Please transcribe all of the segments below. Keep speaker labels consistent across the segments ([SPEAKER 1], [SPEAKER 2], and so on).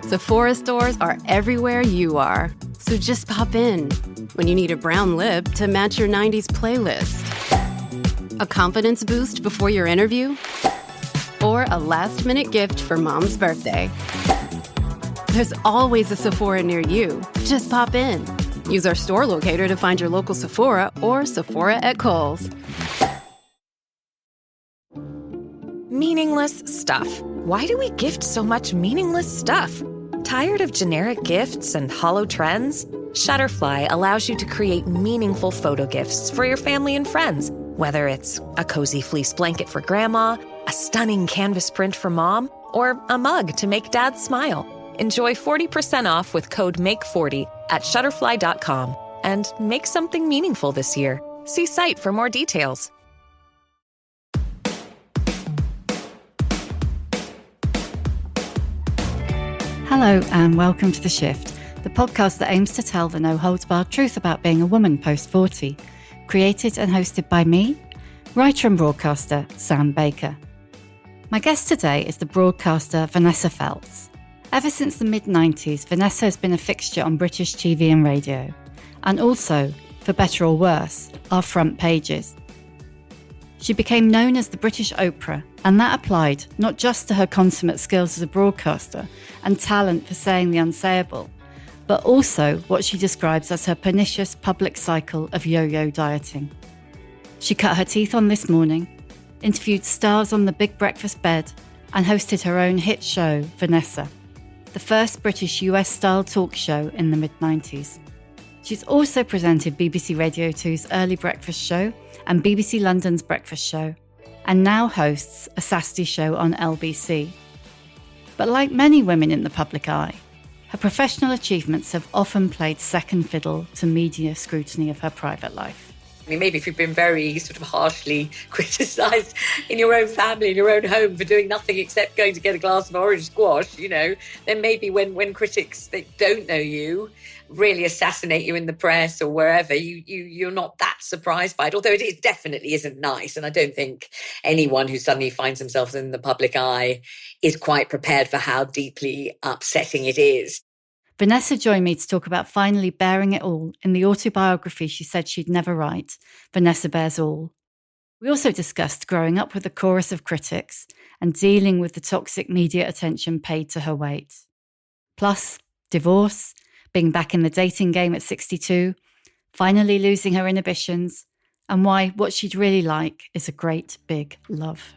[SPEAKER 1] Sephora stores are everywhere you are. So just pop in. When you need a brown lip to match your 90s playlist. A confidence boost before your interview? Or a last-minute gift for mom's birthday. There's always a Sephora near you. Just pop in. Use our store locator to find your local Sephora or Sephora at Kohl's.
[SPEAKER 2] Meaningless stuff. Why do we gift so much meaningless stuff? Tired of generic gifts and hollow trends? Shutterfly allows you to create meaningful photo gifts for your family and friends. Whether it's a cozy fleece blanket for grandma, a stunning canvas print for mom, or a mug to make dad smile. Enjoy 40% off with code MAKE40 at Shutterfly.com and make something meaningful this year. See site for more details.
[SPEAKER 3] Hello and welcome to The Shift, the podcast that aims to tell the no-holds-barred truth about being a woman post-40. Created and hosted by me, writer and broadcaster Sam Baker. My guest today is the broadcaster Vanessa Feltz. Ever since the mid-90s, Vanessa has been a fixture on British TV and radio, and also, for better or worse, our front pages. She became known as the British Oprah, and that applied not just to her consummate skills as a broadcaster and talent for saying the unsayable, but also what she describes as her pernicious public cycle of yo-yo dieting. She cut her teeth on This Morning, interviewed stars on The Big Breakfast Bed, and hosted her own hit show, Vanessa, the first British US-style talk show in the mid-90s. She's also presented BBC Radio 2's Early Breakfast Show and BBC London's Breakfast Show, and now hosts a Saturday show on LBC. But like many women in the public eye, her professional achievements have often played second fiddle to media scrutiny of her private life.
[SPEAKER 4] I mean, maybe if you've been very sort of harshly criticised in your own family, in your own home for doing nothing except going to get a glass of orange squash, you know, then maybe when critics that don't know you really assassinate you in the press or wherever, you're not that surprised by it, although it definitely isn't nice. And I don't think anyone who suddenly finds themselves in the public eye is quite prepared for how deeply upsetting it is.
[SPEAKER 3] Vanessa joined me to talk about finally bearing it all in the autobiography she said she'd never write, Vanessa Bears All. We also discussed growing up with a chorus of critics and dealing with the toxic media attention paid to her weight. Plus, divorce, being back in the dating game at 62, finally losing her inhibitions, and why what she'd really like is a great big love.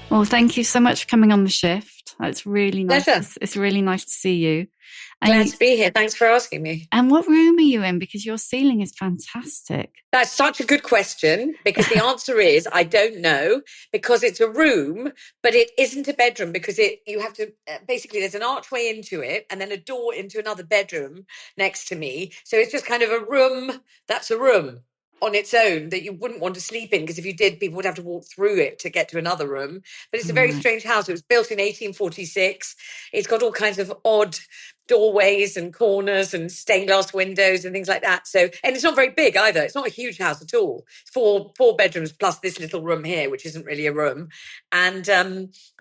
[SPEAKER 3] Well, thank you so much for coming on The Shift. It's really nice. It's really nice to see you.
[SPEAKER 4] Glad to be here. Thanks for asking me.
[SPEAKER 3] And what room are you in? Because your ceiling is fantastic.
[SPEAKER 4] That's such a good question, because the answer is I don't know, because it's a room, but it isn't a bedroom, because you have to basically there's an archway into it and then a door into another bedroom next to me. So it's just kind of a room. That's a room on its own that you wouldn't want to sleep in, because if you did, people would have to walk through it to get to another room. But it's a very strange house. It was built in 1846. It's got all kinds of odd doorways and corners and stained glass windows and things like that. So, and it's not very big either. It's not a huge house at all. It's four bedrooms plus this little room here, which isn't really a room. And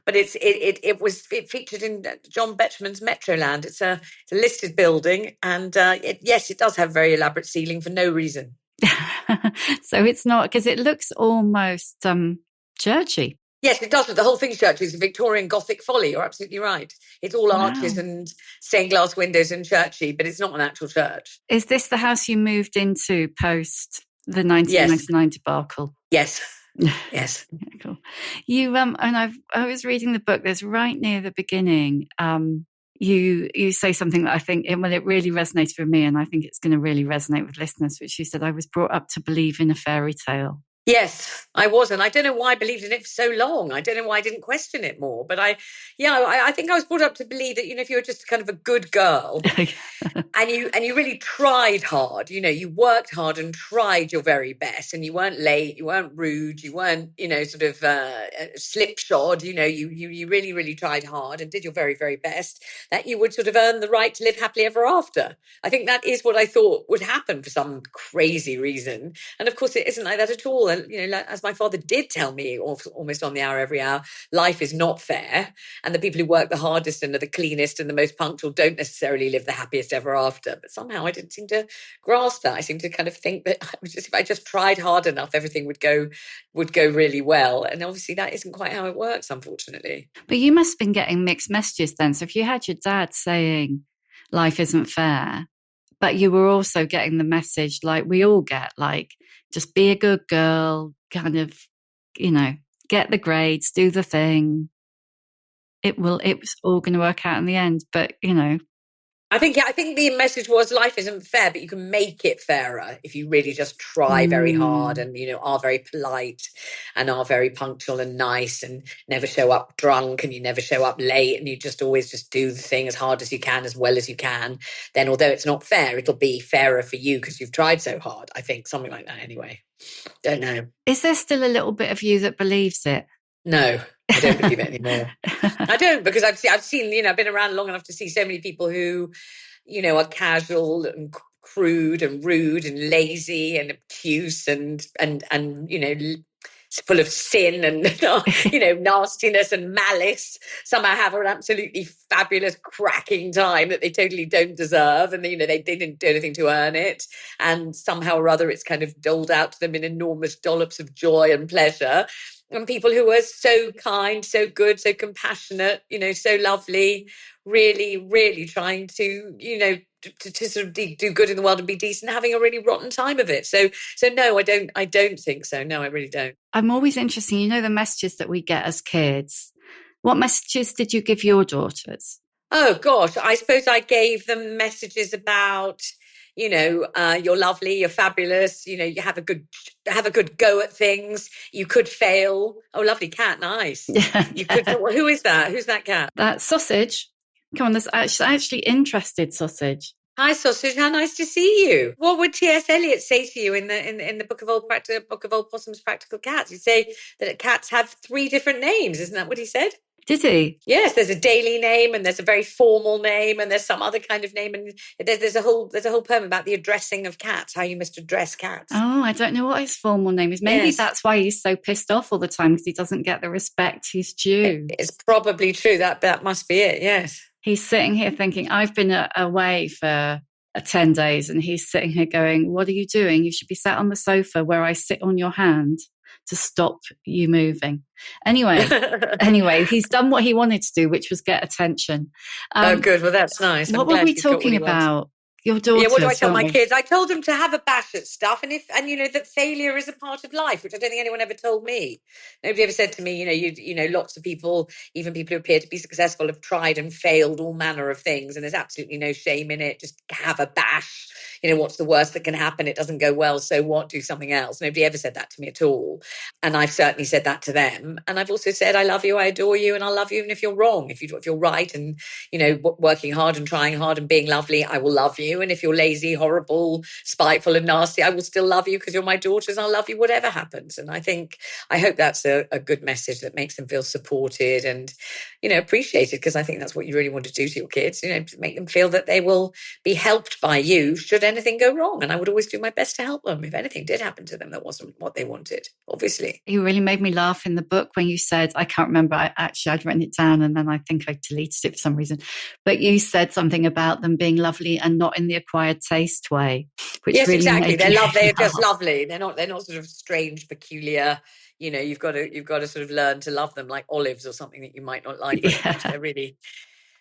[SPEAKER 4] but it featured in John Betjeman's Metroland. It's a listed building, and yes, it does have a very elaborate ceiling for no reason.
[SPEAKER 3] So it's not, because it looks almost churchy.
[SPEAKER 4] Yes, it does. But the whole thing's churchy. It's a Victorian Gothic folly. You're absolutely right. It's all arches and stained glass windows and churchy, but it's not an actual church.
[SPEAKER 3] Is this the house you moved into post the 1999 debacle?
[SPEAKER 4] Yes. Yes.
[SPEAKER 3] Yeah, cool. You and I was reading the book. There's right near the beginning. You say something that I think it really resonated with me, and I think it's going to really resonate with listeners, which you said, I was brought up to believe in a fairy tale.
[SPEAKER 4] Yes, I was. And I don't know why I believed in it for so long. I don't know why I didn't question it more. But I think I was brought up to believe that, if you're just kind of a good girl, and you really tried hard, you worked hard and tried your very best, and you weren't late, you weren't rude, you weren't, sort of slipshod, you really, really tried hard and did your very, very best, that you would sort of earn the right to live happily ever after. I think that is what I thought would happen for some crazy reason. And of course, it isn't like that at all. And, as my father did tell me almost on the hour every hour, life is not fair. And the people who work the hardest and are the cleanest and the most punctual don't necessarily live the happiest ever after. But somehow I didn't seem to grasp that. I seemed to kind of think that if I just tried hard enough, everything would go really well. And obviously that isn't quite how it works, unfortunately.
[SPEAKER 3] But you must have been getting mixed messages then. So if you had your dad saying life isn't fair, but you were also getting the message like we all get, like, just be a good girl, kind of, get the grades, do the thing. It was all going to work out in the end. But,
[SPEAKER 4] I think the message was life isn't fair, but you can make it fairer if you really just try very hard and, are very polite and are very punctual and nice and never show up drunk and you never show up late and you just always just do the thing as hard as you can, as well as you can. Then although it's not fair, it'll be fairer for you because you've tried so hard. I think something like that anyway. Don't know.
[SPEAKER 3] Is there still a little bit of you that believes it?
[SPEAKER 4] No, I don't believe it anymore. I don't, because I've seen, I've been around long enough to see so many people who, are casual and crude and rude and lazy and obtuse and full of sin and, nastiness and malice, somehow have an absolutely fabulous, cracking time that they totally don't deserve. And, they didn't do anything to earn it. And somehow or other, it's kind of doled out to them in enormous dollops of joy and pleasure. And people who are so kind, so good, so compassionate, so lovely, really, really trying to, to sort of do good in the world and be decent, having a really rotten time of it. So no, I don't think so. No, I really don't.
[SPEAKER 3] I'm always interested, the messages that we get as kids. What messages did you give your daughters?
[SPEAKER 4] Oh gosh, I suppose I gave them messages about, you're lovely, you're fabulous, you have a good go at things. You could fail. Oh, lovely cat, nice. Yeah. You could. Who is that? Who's that cat?
[SPEAKER 3] That's Sausage. Come on, that's actually interested, Sausage.
[SPEAKER 4] Hi, Sausage. How nice to see you. What would T.S. Eliot say to you in the Book of Old Possum's Practical Cats? He'd say that cats have 3 different names. Isn't that what he said?
[SPEAKER 3] Did he?
[SPEAKER 4] Yes, there's a daily name and there's a very formal name and there's some other kind of name, and there's a whole poem about the addressing of cats, how you must address cats.
[SPEAKER 3] Oh, I don't know what his formal name is. Maybe that's why he's so pissed off all the time, because he doesn't get the respect he's due.
[SPEAKER 4] It's probably true. That must be it. Yes.
[SPEAKER 3] He's sitting here thinking, I've been away for 10 days, and he's sitting here going, what are you doing? You should be sat on the sofa where I sit on your hand to stop you moving. Anyway, he's done what he wanted to do, which was get attention.
[SPEAKER 4] Oh, good. Well, that's nice.
[SPEAKER 3] What were we talking about? Your daughter.
[SPEAKER 4] Yeah, what do I tell my kids? I told them to have a bash at stuff, and that failure is a part of life, which I don't think anyone ever told me. Nobody ever said to me, lots of people, even people who appear to be successful, have tried and failed all manner of things, and there's absolutely no shame in it. Just have a bash. What's the worst that can happen? It doesn't go well, so what? Do something else. Nobody ever said that to me at all, and I've certainly said that to them. And I've also said, I love you, I adore you, and I'll love you even if you're wrong. If you're right, and working hard and trying hard and being lovely, I will love you. And if you're lazy, horrible, spiteful and nasty, I will still love you because you're my daughters. I'll love you whatever happens. And I hope that's a good message that makes them feel supported and, appreciated, because I think that's what you really want to do to your kids, make them feel that they will be helped by you should anything go wrong. And I would always do my best to help them if anything did happen to them that wasn't what they wanted, obviously.
[SPEAKER 3] You really made me laugh in the book when you said, I can't remember, I'd written it down and then I think I deleted it for some reason, but you said something about them being lovely and not in the acquired taste way. Which
[SPEAKER 4] yes,
[SPEAKER 3] really
[SPEAKER 4] exactly. They're just lovely. They're not sort of strange, peculiar. You've got to sort of learn to love them like olives or something that you might not like. Yeah.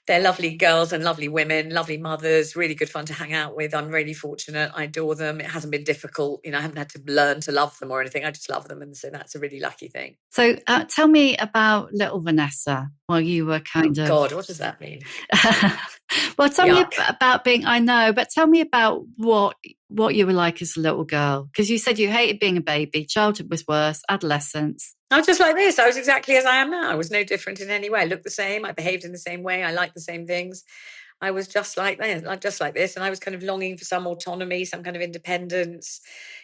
[SPEAKER 4] They're lovely girls and lovely women, lovely mothers, really good fun to hang out with. I'm really fortunate. I adore them. It hasn't been difficult. I haven't had to learn to love them or anything. I just love them. And so that's a really lucky thing.
[SPEAKER 3] So tell me about little Vanessa while you were kind of...
[SPEAKER 4] God, what does that mean?
[SPEAKER 3] Well, tell me
[SPEAKER 4] Yuck.
[SPEAKER 3] about being, I know, but tell me about what you were like as a little girl. Because you said you hated being a baby. Childhood was worse, adolescence.
[SPEAKER 4] I was just like this. I was exactly as I am now. I was no different in any way. I looked the same. I behaved in the same way. I liked the same things. I was just like this, and I was kind of longing for some autonomy, some kind of independence,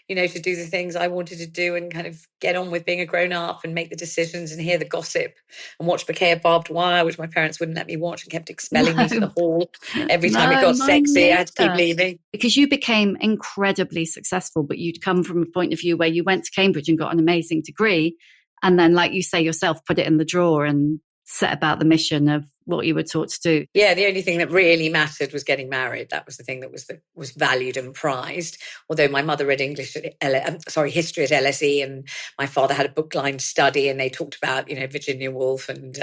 [SPEAKER 4] to do the things I wanted to do and kind of get on with being a grown up and make the decisions and hear the gossip and watch Bouquet of Barbed Wire, which my parents wouldn't let me watch and kept expelling me to the hall every time it got
[SPEAKER 3] mine
[SPEAKER 4] sexy. I had to keep
[SPEAKER 3] neither.
[SPEAKER 4] leaving.
[SPEAKER 3] Because you became incredibly successful, but you'd come from a point of view where you went to Cambridge and got an amazing degree. And then, like you say yourself, put it in the drawer and set about the mission of what you were taught to do.
[SPEAKER 4] Yeah, the only thing that really mattered was getting married. That was the thing that was valued and prized. Although my mother read history at LSE, and my father had a book-lined study, and they talked about Virginia Woolf and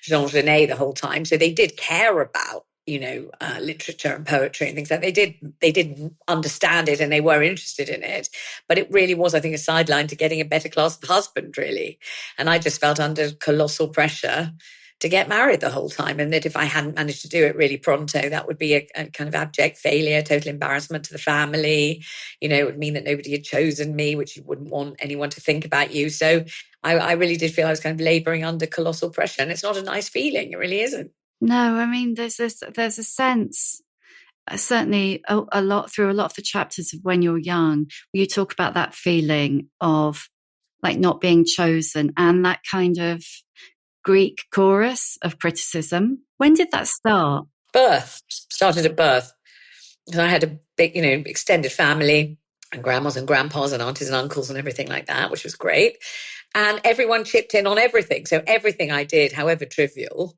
[SPEAKER 4] Jean Genet the whole time. So they did care about literature and poetry and things like that. They did understand it and they were interested in it. But it really was, I think, a sideline to getting a better class of husband, really. And I just felt under colossal pressure to get married the whole time. And that if I hadn't managed to do it really pronto, that would be a kind of abject failure, total embarrassment to the family. It would mean that nobody had chosen me, which you wouldn't want anyone to think about you. So I really did feel I was kind of laboring under colossal pressure. And it's not a nice feeling. It really isn't.
[SPEAKER 3] No, I mean, there's a sense, certainly a lot through a lot of the chapters of When You're Young, you talk about that feeling of like not being chosen and that kind of Greek chorus of criticism. When did that start?
[SPEAKER 4] Started at birth. Because I had a big, extended family and grandmas and grandpas and aunties and uncles and everything like that, which was great. And everyone chipped in on everything. So everything I did, however trivial,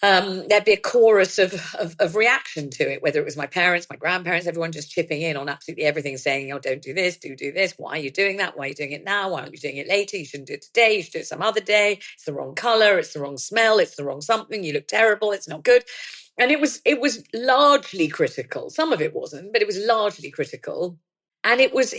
[SPEAKER 4] there'd be a chorus of reaction to it, whether it was my parents, my grandparents, everyone just chipping in on absolutely everything, saying, oh, don't do this, do this. Why are you doing that? Why are you doing it now? Why aren't you doing it later? You shouldn't do it today. You should do it some other day. It's the wrong color. It's the wrong smell. It's the wrong something. You look terrible. It's not good. And it was largely critical. Some of it wasn't, but it was largely critical. And it was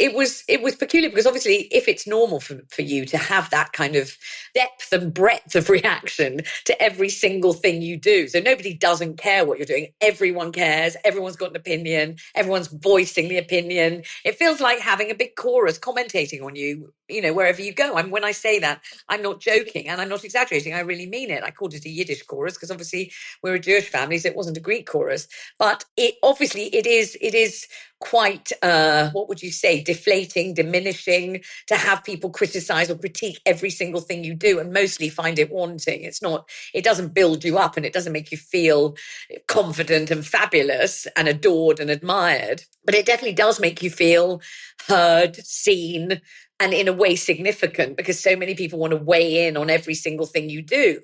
[SPEAKER 4] peculiar because obviously if it's normal for you to have that kind of depth and breadth of reaction to every single thing you do. So nobody doesn't care what you're doing. Everyone cares. Everyone's got an opinion. Everyone's voicing the opinion. It feels like having a big chorus commentating on you, wherever you go. And when I say that, I'm not joking and I'm not exaggerating. I really mean it. I called it a Yiddish chorus because obviously we're a Jewish family, so it wasn't a Greek chorus. But it is quite, what would you say, deflating, diminishing to have people criticize or critique every single thing you do and mostly find it wanting. It doesn't build you up and it doesn't make you feel confident and fabulous and adored and admired, but it definitely does make you feel heard, seen, and in a way significant because so many people want to weigh in on every single thing you do.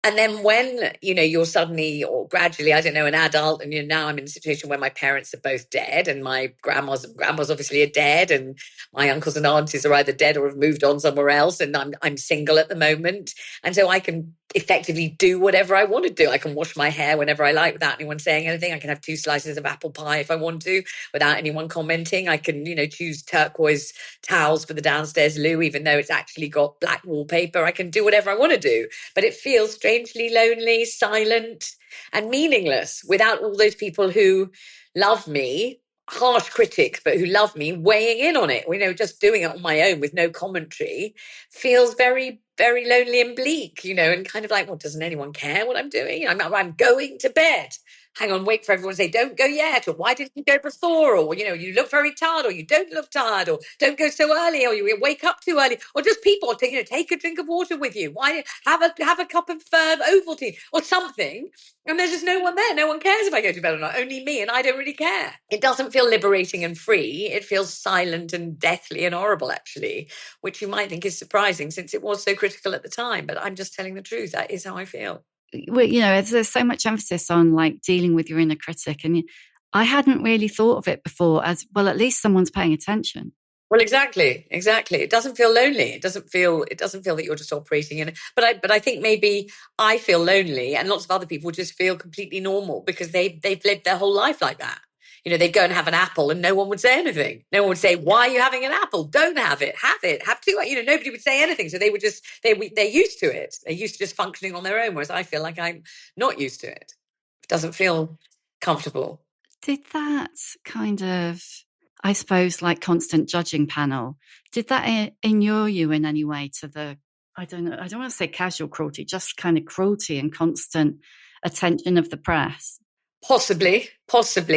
[SPEAKER 4] And then when, you're suddenly or gradually, I don't know, an adult and now I'm in a situation where my parents are both dead and my grandmas obviously are dead and my uncles and aunties are either dead or have moved on somewhere else and I'm single at the moment. And so I can effectively do whatever I want to do. I can wash my hair whenever I like without anyone saying anything. I can have 2 slices of apple pie if I want to without anyone commenting. I can, choose turquoise towels for the downstairs loo, even though it's actually got black wallpaper. I can do whatever I want to do, but it feels strangely lonely, silent and meaningless without all those people who love me, harsh critics, but who love me weighing in on it. Just doing it on my own with no commentary feels very, very lonely and bleak, and kind of like, well, doesn't anyone care what I'm doing? I'm going to bed. Hang on, wait for everyone to say, don't go yet, or why didn't you go before, or, you look very tired, or you don't look tired, or don't go so early, or you wake up too early, or just people, take a drink of water with you. Why have a cup of Ovaltine or something? And there's just no one there. No one cares if I go to bed or not, only me, and I don't really care. It doesn't feel liberating and free. It feels silent and deathly and horrible, actually, which you might think is surprising since it was so critical at the time. But I'm just telling the truth. That is how I feel.
[SPEAKER 3] Well, there's so much emphasis on like dealing with your inner critic. And I hadn't really thought of it before as, well, at least someone's paying attention.
[SPEAKER 4] Well, exactly. It doesn't feel lonely. It doesn't feel that you're just operating in it. But I think maybe I feel lonely and lots of other people just feel completely normal because they've lived their whole life like that. They'd go and have an apple and no one would say anything. No one would say, why are you having an apple? Don't have it. Have it. Have 2. Nobody would say anything. So they would they're used to it. They're used to just functioning on their own. Whereas I feel like I'm not used to it. doesn't feel comfortable.
[SPEAKER 3] Did that kind of, I suppose, like constant judging panel, did that inure you in any way to the, I don't know, I don't want to say casual cruelty, just kind of cruelty and constant attention of the press?
[SPEAKER 4] Possibly.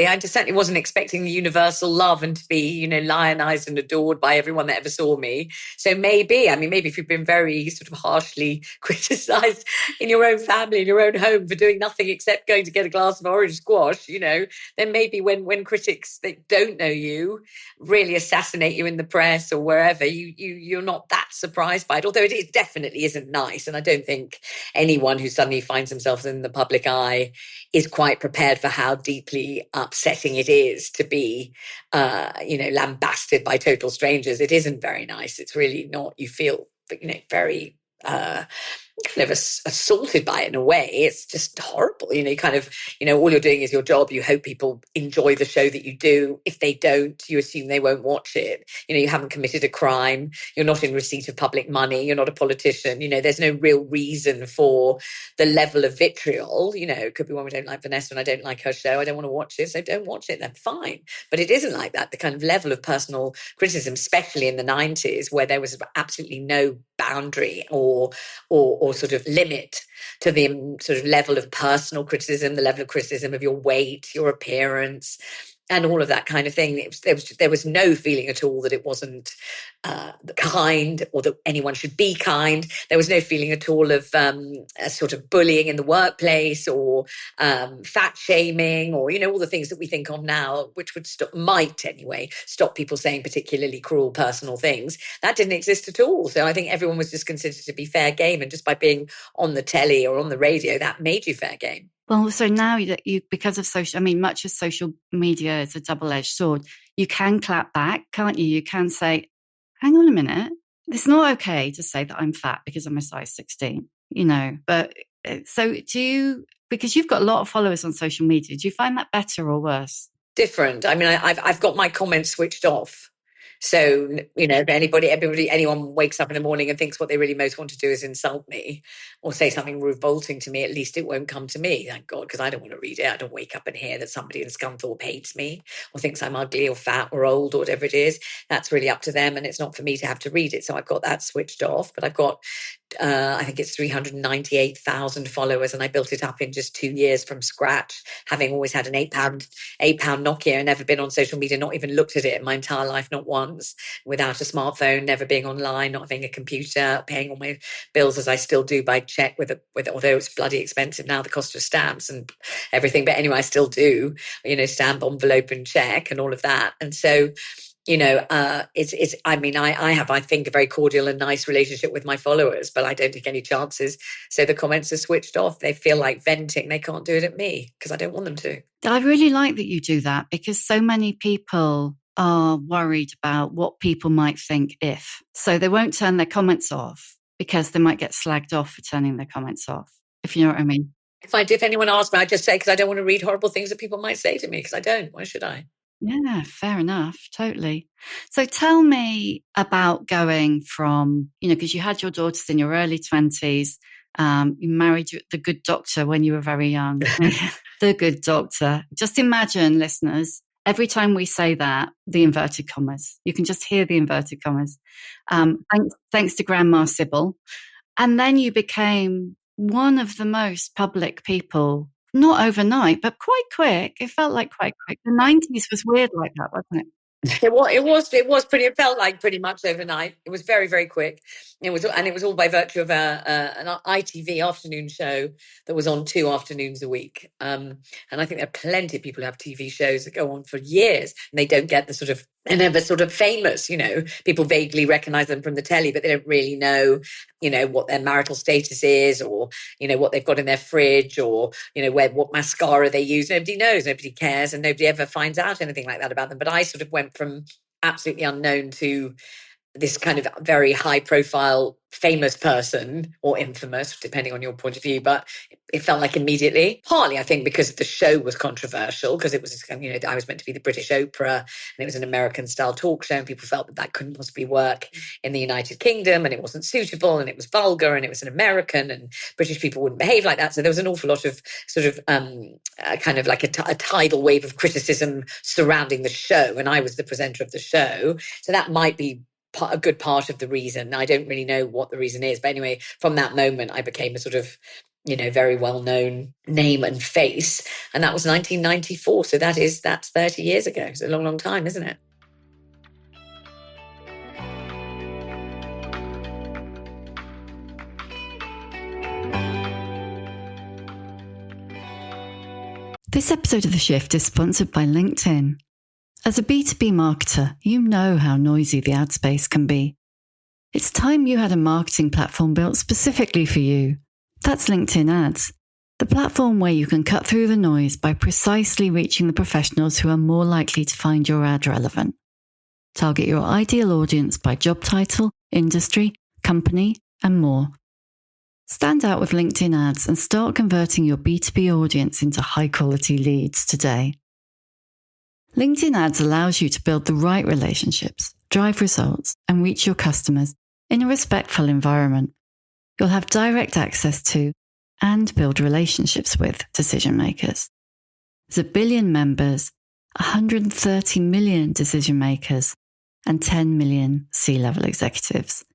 [SPEAKER 4] I just certainly wasn't expecting the universal love and to be, lionized and adored by everyone that ever saw me. So maybe if you've been very sort of harshly criticized in your own family, in your own home for doing nothing except going to get a glass of orange squash, then maybe when critics that don't know you really assassinate you in the press or wherever, you're not that surprised by it. Although it definitely isn't nice. And I don't think anyone who suddenly finds themselves in the public eye is quite prepared for how deeply upsetting it is to be, lambasted by total strangers. It isn't very nice. It's really not. You feel, very kind of assaulted by it in a way. It's just horrible. You kind of, all you're doing is your job. You hope people enjoy the show that you do. If they don't, you assume they won't watch it. You haven't committed a crime. You're not in receipt of public money. You're not a politician. There's no real reason for the level of vitriol. It could be one, we don't like Vanessa and I don't like her show. I don't want to watch it. So don't watch it. Then fine. But it isn't like that. The kind of level of personal criticism, especially in the 90s, where there was absolutely no boundary or sort of limit to the sort of level of personal criticism, the level of criticism of your weight, your appearance, and all of that kind of thing. There was no feeling at all that it wasn't kind or that anyone should be kind. There was no feeling at all of a sort of bullying in the workplace or fat shaming or, all the things that we think of now, which might anyway stop people saying particularly cruel personal things. That didn't exist at all. So I think everyone was just considered to be fair game. And just by being on the telly or on the radio, that made you fair game.
[SPEAKER 3] Well, so now that you, because of much of social media is a double-edged sword, you can clap back, can't you? You can say, hang on a minute, it's not okay to say that I'm fat because I'm a size 16, but so because you've got a lot of followers on social media, do you find that better or worse?
[SPEAKER 4] Different. I've got my comments switched off. So, if anyone wakes up in the morning and thinks what they really most want to do is insult me or say something revolting to me, at least it won't come to me, thank God, because I don't want to read it. I don't wake up and hear that somebody in Scunthorpe hates me or thinks I'm ugly or fat or old or whatever it is. That's really up to them, and it's not for me to have to read it. So I've got that switched off, but I've got I think it's 398,000 followers, and I built it up in just 2 years from scratch, having always had an £8 Nokia and never been on social media, not even looked at it in my entire life, not once, without a smartphone, never being online, not having a computer, paying all my bills as I still do by check with although it's bloody expensive now, the cost of stamps and everything. But anyway, I still do, stamp, envelope and check and all of that. And so I have, I think, a very cordial and nice relationship with my followers, but I don't take any chances. So the comments are switched off. They feel like venting. They can't do it at me because I don't want them to.
[SPEAKER 3] I really like that you do that, because so many people are worried about what people might think if. So they won't turn their comments off because they might get slagged off for turning their comments off, if you know what I mean.
[SPEAKER 4] If anyone asks me, I just say, because I don't want to read horrible things that people might say to me, because I don't. Why should I?
[SPEAKER 3] Yeah, fair enough. Totally. So tell me about going from, because you had your daughters in your early 20s. You married the good doctor when you were very young. The good doctor. Just imagine, listeners, every time we say that, the inverted commas. You can just hear the inverted commas. Thanks to Grandma Sybil. And then you became one of the most public people. Not overnight, but quite quick. It felt like quite quick. The 90s was weird like that, wasn't it?
[SPEAKER 4] It felt like pretty much overnight. It was very, very quick. It was all by virtue of an ITV afternoon show that was on 2 afternoons a week. And I think there are plenty of people who have TV shows that go on for years and they don't get they're never sort of famous, people vaguely recognize them from the telly, but they don't really know, what their marital status is or, what they've got in their fridge or, what mascara they use. Nobody knows, nobody cares, and nobody ever finds out anything like that about them. But I sort of went from absolutely unknown to this kind of very high profile, famous person, or infamous, depending on your point of view, but it felt like immediately. Partly, I think, because the show was controversial, because it was, I was meant to be the British Oprah, and it was an American style talk show, and people felt that that couldn't possibly work in the United Kingdom, and it wasn't suitable, and it was vulgar, and it was an American, and British people wouldn't behave like that. So there was an awful lot of sort of kind of like a tidal wave of criticism surrounding the show, and I was the presenter of the show. So that might be a good part of the reason. I don't really know what the reason is, but anyway, from that moment, I became a sort of, very well-known name and face. And that was 1994. So that's 30 years ago. It's a long, long time, isn't it?
[SPEAKER 3] This episode of The Shift is sponsored by LinkedIn. As a B2B marketer, you know how noisy the ad space can be. It's time you had a marketing platform built specifically for you. That's LinkedIn Ads, the platform where you can cut through the noise by precisely reaching the professionals who are more likely to find your ad relevant. Target your ideal audience by job title, industry, company, and more. Stand out with LinkedIn Ads and start converting your B2B audience into high-quality leads today. LinkedIn Ads allows you to build the right relationships, drive results, and reach your customers in a respectful environment. You'll have direct access to and build relationships with decision makers. There's 1 billion members, 130 million decision makers, and 10 million C-level executives.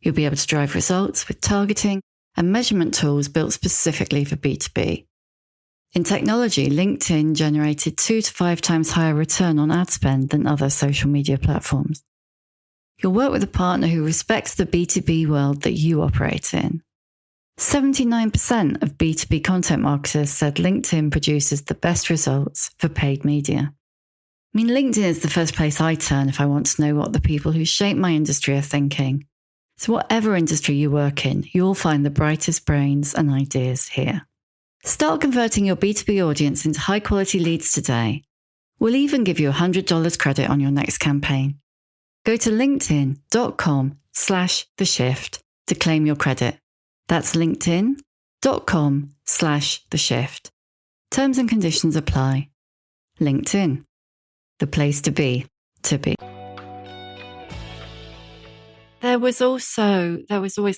[SPEAKER 3] You'll be able to drive results with targeting and measurement tools built specifically for B2B. In technology, LinkedIn generated 2 to 5 times higher return on ad spend than other social media platforms. You'll work with a partner who respects the B2B world that you operate in. 79% of B2B content marketers said LinkedIn produces the best results for paid media. I mean, LinkedIn is the first place I turn if I want to know what the people who shape my industry are thinking. So whatever industry you work in, you'll find the brightest brains and ideas here. Start converting your B2B audience into high-quality leads today. We'll even give you $100 credit on your next campaign. Go to linkedin.com/theshift to claim your credit. That's linkedin.com/theshift. Terms and conditions apply. LinkedIn, the place to be, to be. There was always,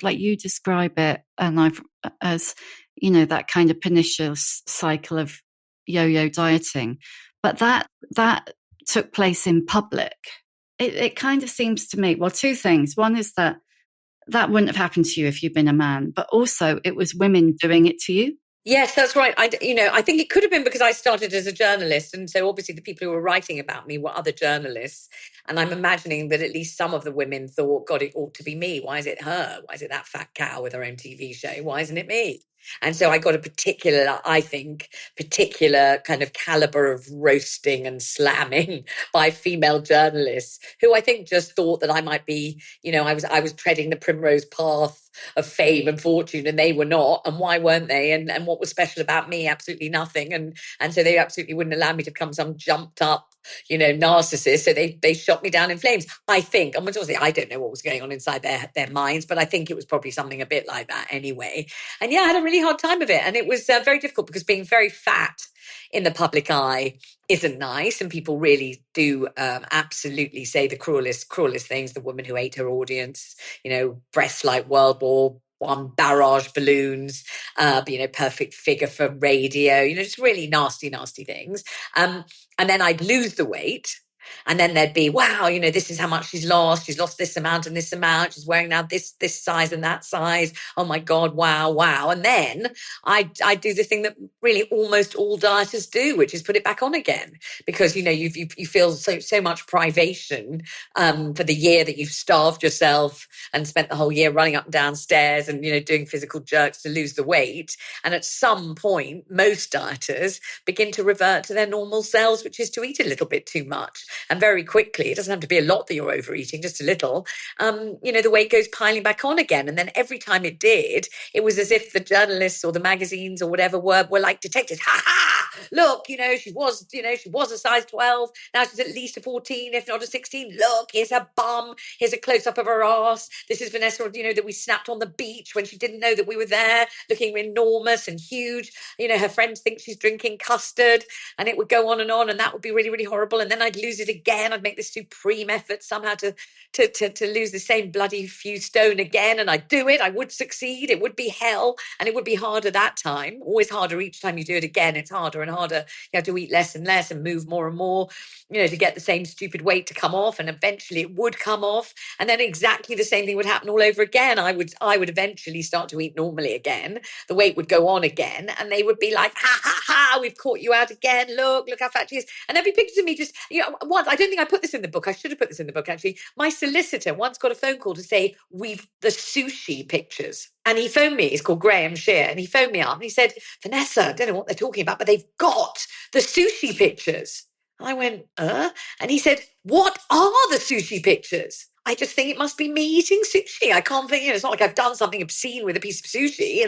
[SPEAKER 3] like you describe it, and as that kind of pernicious cycle of yo-yo dieting, but that took place in public. It kind of seems to me, well, two things. One is that wouldn't have happened to you if you'd been a man, but also it was women doing it to you.
[SPEAKER 4] Yes, that's right. I think it could have been because I started as a journalist. And so obviously the people who were writing about me were other journalists. And I'm imagining that at least some of the women thought, God, it ought to be me. Why is it her? Why is it that fat cow with her own TV show? Why isn't it me? And so I got a particular kind of caliber of roasting and slamming by female journalists who I think just thought that I might be, I was treading the primrose path of fame and fortune, and they were not. And why weren't they? And what was special about me? Absolutely nothing. And so they absolutely wouldn't allow me to become some jumped up, narcissist. So they shot me down in flames. I think, and obviously I don't know what was going on inside their minds, but I think it was probably something a bit like that anyway. And yeah, I had a really hard time of it. And it was very difficult because being very fat in the public eye isn't nice. And people really do absolutely say the cruelest things. The woman who ate her audience, breasts like World War I barrage balloons, perfect figure for radio, just really nasty things. And then I'd lose the weight. And then there'd be, wow, this is how much she's lost. She's lost this amount and this amount. She's wearing now this size and that size. Oh my God, wow. And then I do the thing that really almost all dieters do, which is put it back on again. Because, you feel so much privation for the year that you've starved yourself and spent the whole year running up and down stairs and, doing physical jerks to lose the weight. And at some point, most dieters begin to revert to their normal selves, which is to eat a little bit too much. And very quickly, it doesn't have to be a lot that you're overeating, just a little, the weight goes piling back on again. And then every time it did, it was as if the journalists or the magazines or whatever were like detectives. Ha ha! look, she was a size 12. Now she's at least a 14, if not a 16. Look, here's her bum. Here's a close-up of her ass. This is Vanessa, that we snapped on the beach when she didn't know that we were there, looking enormous and huge. Her friends think she's drinking custard, and it would go on, and that would be really, really horrible. And then I'd lose it again. I'd make this supreme effort somehow to lose the same bloody few stone again, and I'd do it. I would succeed. It would be hell, and it would be harder that time. Always harder each time you do it again. It's harder and harder. You have to eat less and less and move more and more, to get the same stupid weight to come off, and eventually it would come off, and then exactly the same thing would happen all over again. I would eventually start to eat normally again. The weight would go on again, and they would be like, ha ha ha, we've caught you out again. Look how fat she is. And there'd be pictures of me just, once, I don't think I put this in the book. I should have put this in the book, actually. My solicitor once got a phone call to say, we've the sushi pictures. And he phoned me. It's called Graham Shear. And he phoned me up and he said, Vanessa, I don't know what they're talking about, but they've got the sushi pictures. And I went, And he said, what are the sushi pictures? I just think it must be me eating sushi. I can't think, it's not like I've done something obscene with a piece of sushi.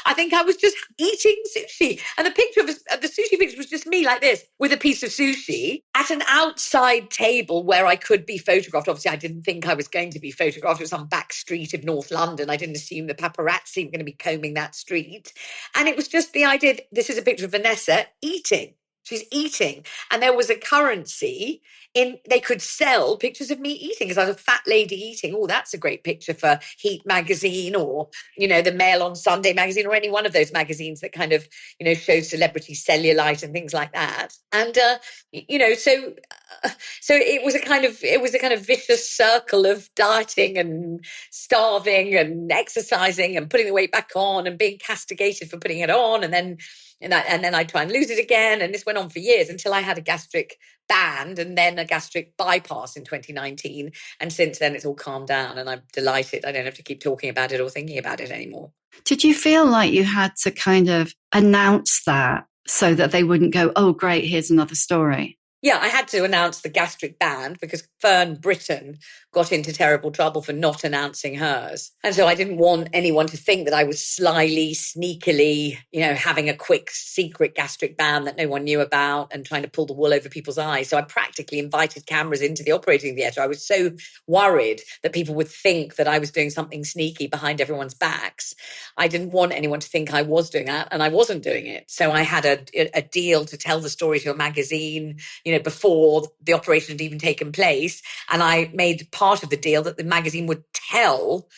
[SPEAKER 4] I think I was just eating sushi. And the picture of the sushi picture was just me like this with a piece of sushi at an outside table where I could be photographed. Obviously, I didn't think I was going to be photographed. It was some back street of North London. I didn't assume the paparazzi were going to be combing that street. And it was just the idea, this is a picture of Vanessa eating. She's eating. And there was a currency they could sell pictures of me eating because I was a fat lady eating. Oh, that's a great picture for Heat magazine or, the Mail on Sunday magazine or any one of those magazines that kind of, show celebrity cellulite and things like that. And, so it was a kind of vicious circle of dieting and starving and exercising and putting the weight back on and being castigated for putting it on. And then I'd try and lose it again. And this went on for years until I had a gastric band and then a gastric bypass in 2019. And since then, it's all calmed down and I'm delighted. I don't have to keep talking about it or thinking about it anymore.
[SPEAKER 3] Did you feel like you had to kind of announce that so that they wouldn't go, oh, great, here's another story?
[SPEAKER 4] Yeah, I had to announce the gastric band because Fern Britton got into terrible trouble for not announcing hers. And so I didn't want anyone to think that I was slyly, sneakily, having a quick secret gastric band that no one knew about and trying to pull the wool over people's eyes. So I practically invited cameras into the operating theatre. I was so worried that people would think that I was doing something sneaky behind everyone's backs. I didn't want anyone to think I was doing that, and I wasn't doing it. So I had a deal to tell the story to a magazine, before the operation had even taken place. And I made part of the deal that the magazine would tell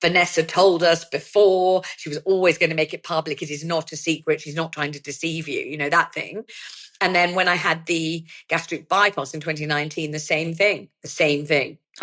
[SPEAKER 4] Vanessa told us before. She was always going to make it public. It is not a secret. She's not trying to deceive you, that thing. And then when I had the gastric bypass in 2019, the same thing.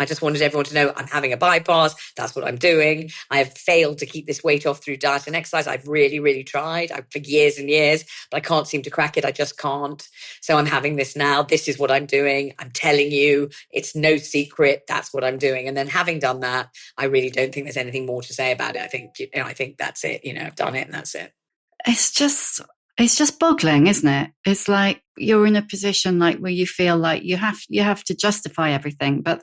[SPEAKER 4] I just wanted everyone to know I'm having a bypass. That's what I'm doing. I have failed to keep this weight off through diet and exercise. I've really, really tried for years and years, but I can't seem to crack it. I just can't. So I'm having this now. This is what I'm doing. I'm telling you, it's no secret. That's what I'm doing. And then having done that, I really don't think there's anything more to say about it. I think that's it. I've done it and that's it.
[SPEAKER 3] It's just boggling, isn't it? It's like you're in a position like where you feel like you have to justify everything. But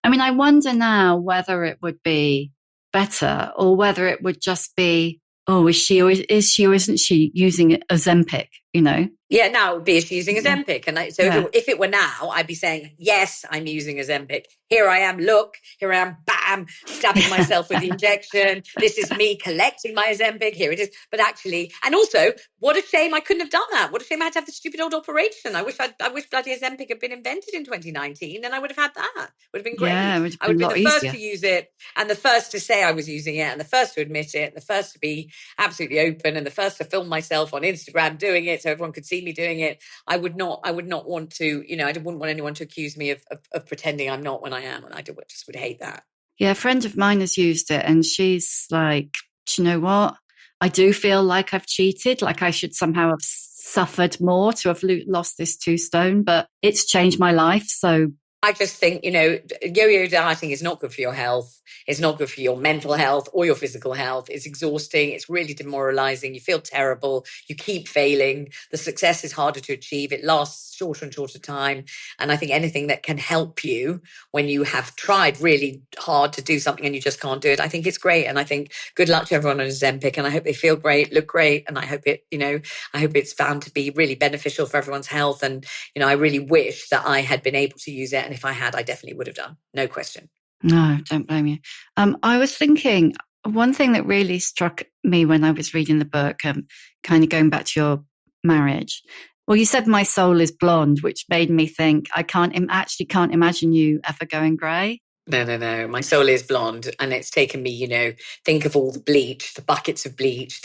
[SPEAKER 3] I wonder now whether it would be better or whether it would just be, oh, is she or isn't she using Ozempic,
[SPEAKER 4] Yeah, now it would be is she using Ozempic? And if it were now, I'd be saying, yes, I'm using Ozempic. Here I am, look, here I am, bam, stabbing myself with the injection. This is me collecting my Ozempic. Here it is. But actually, and also, what a shame I couldn't have done that. What a shame I had to have the stupid old operation. I wish bloody Ozempic had been invented in 2019 and I would have had that. Would have been great.
[SPEAKER 3] Yeah, it would
[SPEAKER 4] I would
[SPEAKER 3] been
[SPEAKER 4] be the first
[SPEAKER 3] easier
[SPEAKER 4] to use it and the first to say I was using it and the first to admit it and the first to be absolutely open and the first to film myself on Instagram doing it so everyone could see me doing it. I would not want to, I wouldn't want anyone to accuse me of pretending I'm not when I am. And I just would hate that.
[SPEAKER 3] Yeah, a friend of mine has used it and she's like, do you know what? I do feel like I've cheated, like I should somehow have suffered more to have lost this 2 stone, but it's changed my life. So
[SPEAKER 4] I just think, yo-yo dieting is not good for your health. It's not good for your mental health or your physical health. It's exhausting. It's really demoralizing. You feel terrible. You keep failing. The success is harder to achieve. It lasts shorter and shorter time. And I think anything that can help you when you have tried really hard to do something and you just can't do it, I think it's great. And I think good luck to everyone on Ozempic. And I hope they feel great, look great. And I hope I hope it's found to be really beneficial for everyone's health. And, I really wish that I had been able to use it. And if I had, I definitely would have done. No question.
[SPEAKER 3] No, don't blame you. I was thinking, one thing that really struck me when I was reading the book, kind of going back to your marriage. Well, you said my soul is blonde, which made me think I can't imagine you ever going grey.
[SPEAKER 4] No. My soul is blonde, and it's taken me, think of all the bleach, the buckets of bleach,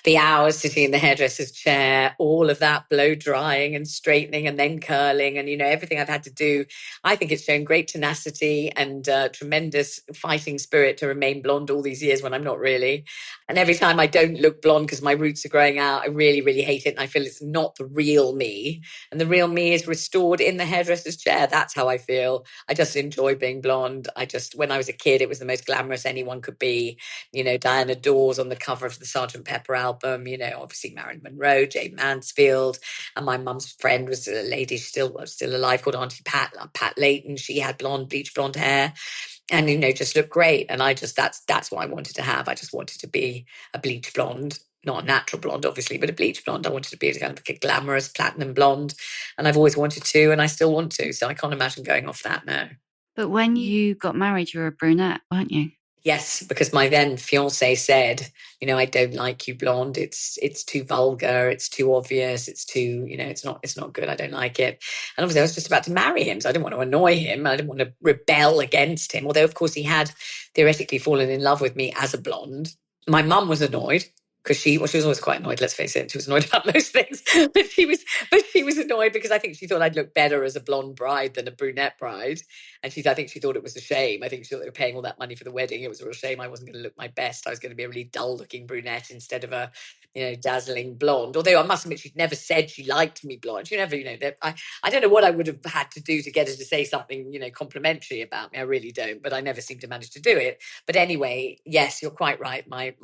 [SPEAKER 4] the hours sitting in the hairdresser's chair, all of that blow drying and straightening and then curling, and everything I've had to do. I think it's shown great tenacity and tremendous fighting spirit to remain blonde all these years when I'm not really. And every time I don't look blonde because my roots are growing out, I really, really hate it, and I feel it's not the real me. And the real me is restored in the hairdresser's chair. That's how I feel. I just enjoy being blonde. When I was a kid, it was the most glamorous anyone could be. Diana Dawes on the cover of the Sgt. Pepper album, obviously Marilyn Monroe, Jane Mansfield. And my mum's friend was a lady still alive called Auntie Pat Layton. She had bleach blonde hair and, just looked great. And that's what I wanted to have. I just wanted to be a bleach blonde. Not a natural blonde, obviously, but a bleach blonde. I wanted to be kind of like a glamorous platinum blonde. And I've always wanted to, and I still want to. So I can't imagine going off that now.
[SPEAKER 3] But when you got married, you were a brunette, weren't you?
[SPEAKER 4] Yes, because my then fiance said, I don't like you blonde. It's too vulgar. It's too obvious. It's too, it's not good. I don't like it. And obviously I was just about to marry him. So I didn't want to annoy him. I didn't want to rebel against him. Although, of course, he had theoretically fallen in love with me as a blonde. My mum was annoyed. Because she was always quite annoyed, let's face it. She was annoyed about most things. But she was annoyed because I think she thought I'd look better as a blonde bride than a brunette bride. And I think she thought it was a shame. I think she thought they were paying all that money for the wedding. It was a real shame I wasn't going to look my best. I was going to be a really dull-looking brunette instead of a, dazzling blonde. Although I must admit, she'd never said she liked me blonde. She never, I don't know what I would have had to do to get her to say something, complimentary about me. I really don't. But I never seem to manage to do it. But anyway, yes, you're quite right. My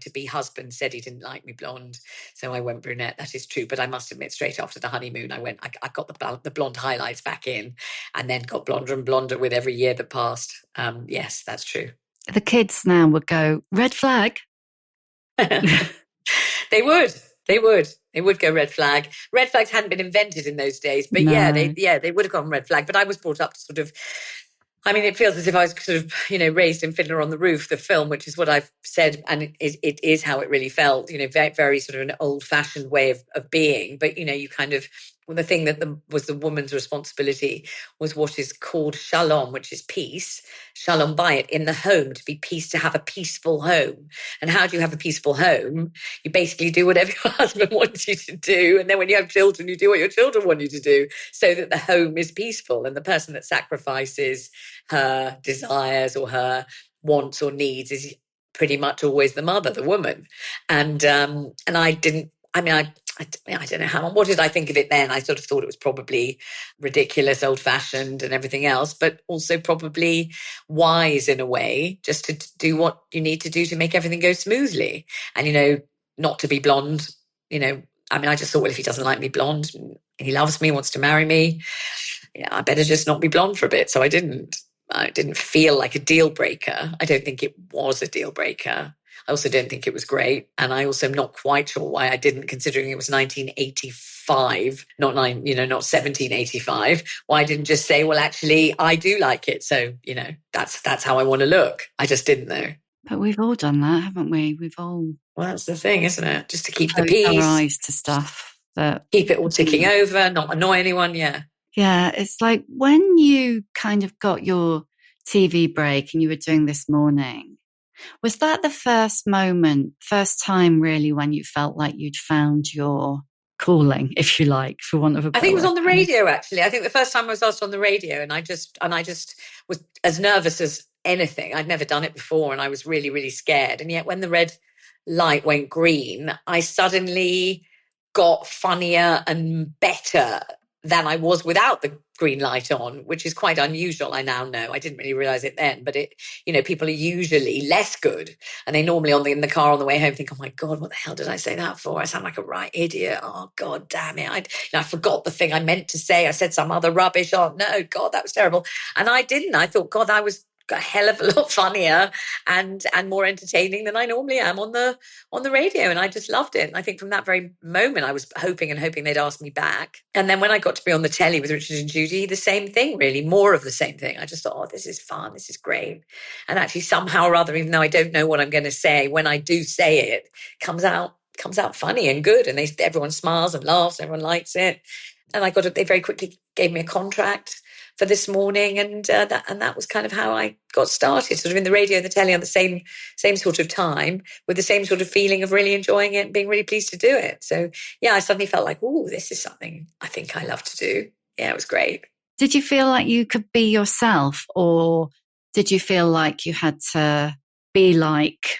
[SPEAKER 4] to-be husband said he didn't like me blonde, so I went brunette. That is true. But I must admit, straight after the honeymoon, I got the blonde highlights back in, and then got blonder and blonder with every year that passed. Yes, that's true.
[SPEAKER 3] The kids now would go, red flag.
[SPEAKER 4] They would go red flag. Red flags hadn't been invented in those days, but
[SPEAKER 3] No.
[SPEAKER 4] they would have gone red flag. But I was brought up to sort of, it feels as if I was sort of, raised in Fiddler on the Roof, the film, which is what I've said. And it is how it really felt, very, very sort of an old fashioned way of being. But, you kind of, the thing that was the woman's responsibility was what is called shalom, which is peace. Shalom bayit, in the home, to be peace, to have a peaceful home. And how do you have a peaceful home? You basically do whatever your husband wants you to do. And then when you have children, you do what your children want you to do so that the home is peaceful. And the person that sacrifices her desires or her wants or needs is pretty much always the mother, the woman. And I didn't, I don't know what did I think of it then? I sort of thought it was probably ridiculous, old-fashioned and everything else, but also probably wise in a way, just to do what you need to do to make everything go smoothly. And, not to be blonde, I just thought, well, if he doesn't like me blonde, he loves me, wants to marry me, I better just not be blonde for a bit. So I didn't. It didn't feel like a deal breaker. I don't think it was a deal breaker. I also don't think it was great. And I also am not quite sure why I didn't, considering it was 1985, not 1785, why I didn't just say, well, actually, I do like it. So, that's how I want to look. I just didn't know.
[SPEAKER 3] But we've all done that, haven't we? We've all...
[SPEAKER 4] Well, that's the thing, isn't it? Just to keep the peace.
[SPEAKER 3] Our eyes to stuff.
[SPEAKER 4] Keep it all ticking over, not annoy anyone, yeah.
[SPEAKER 3] Yeah, it's like when you kind of got your TV break and you were doing This Morning, was that the first time really when you felt like you'd found your calling, if you like, for want of a better
[SPEAKER 4] I think it was on the radio, actually. I think the first time I was asked on the radio, and I just was as nervous as anything. I'd never done it before, and I was really, really scared. And yet when the red light went green, I suddenly got funnier and better than I was without green light on, which is quite unusual. I now know. I didn't really realize it then, but people are usually less good. And they normally in the car on the way home think, oh my God, what the hell did I say that for? I sound like a right idiot. Oh God, damn it. I forgot the thing I meant to say. I said some other rubbish. Oh no, God, that was terrible. And I didn't. I thought, God, I was a hell of a lot funnier and more entertaining than I normally am on the radio, and I just loved it. And I think from that very moment I was hoping they'd ask me back. And then when I got to be on the telly with Richard and Judy, the same thing, really, more of the same thing. I just thought, oh, this is fun, this is great. And actually somehow or other, even though I don't know what I'm going to say, when I do say it, comes out funny and good, and everyone smiles and laughs, everyone likes it. And they very quickly gave me a contract for this morning, and that was kind of how I got started, sort of in the radio and the telly on the same sort of time, with the same sort of feeling of really enjoying it and being really pleased to do it. So yeah, I suddenly felt like, oh, this is something I think I love to do. Yeah, it was great.
[SPEAKER 3] Did you feel like you could be yourself, or did you feel like you had to be like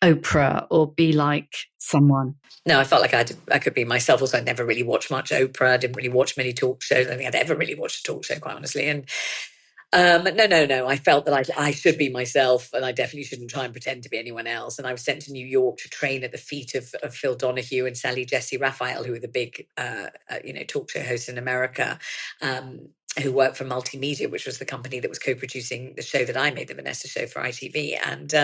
[SPEAKER 3] Oprah or be like someone?
[SPEAKER 4] No, I felt like I could be myself. Also, I never really watched much Oprah. I didn't really watch many talk shows. I don't think I'd ever really watched a talk show, quite honestly. And no. I felt that I should be myself, and I definitely shouldn't try and pretend to be anyone else. And I was sent to New York to train at the feet of Phil Donahue and Sally Jessy Raphael, who are the big, talk show hosts in America, who worked for Multimedia, which was the company that was co-producing the show that I made, the Vanessa show for ITV. And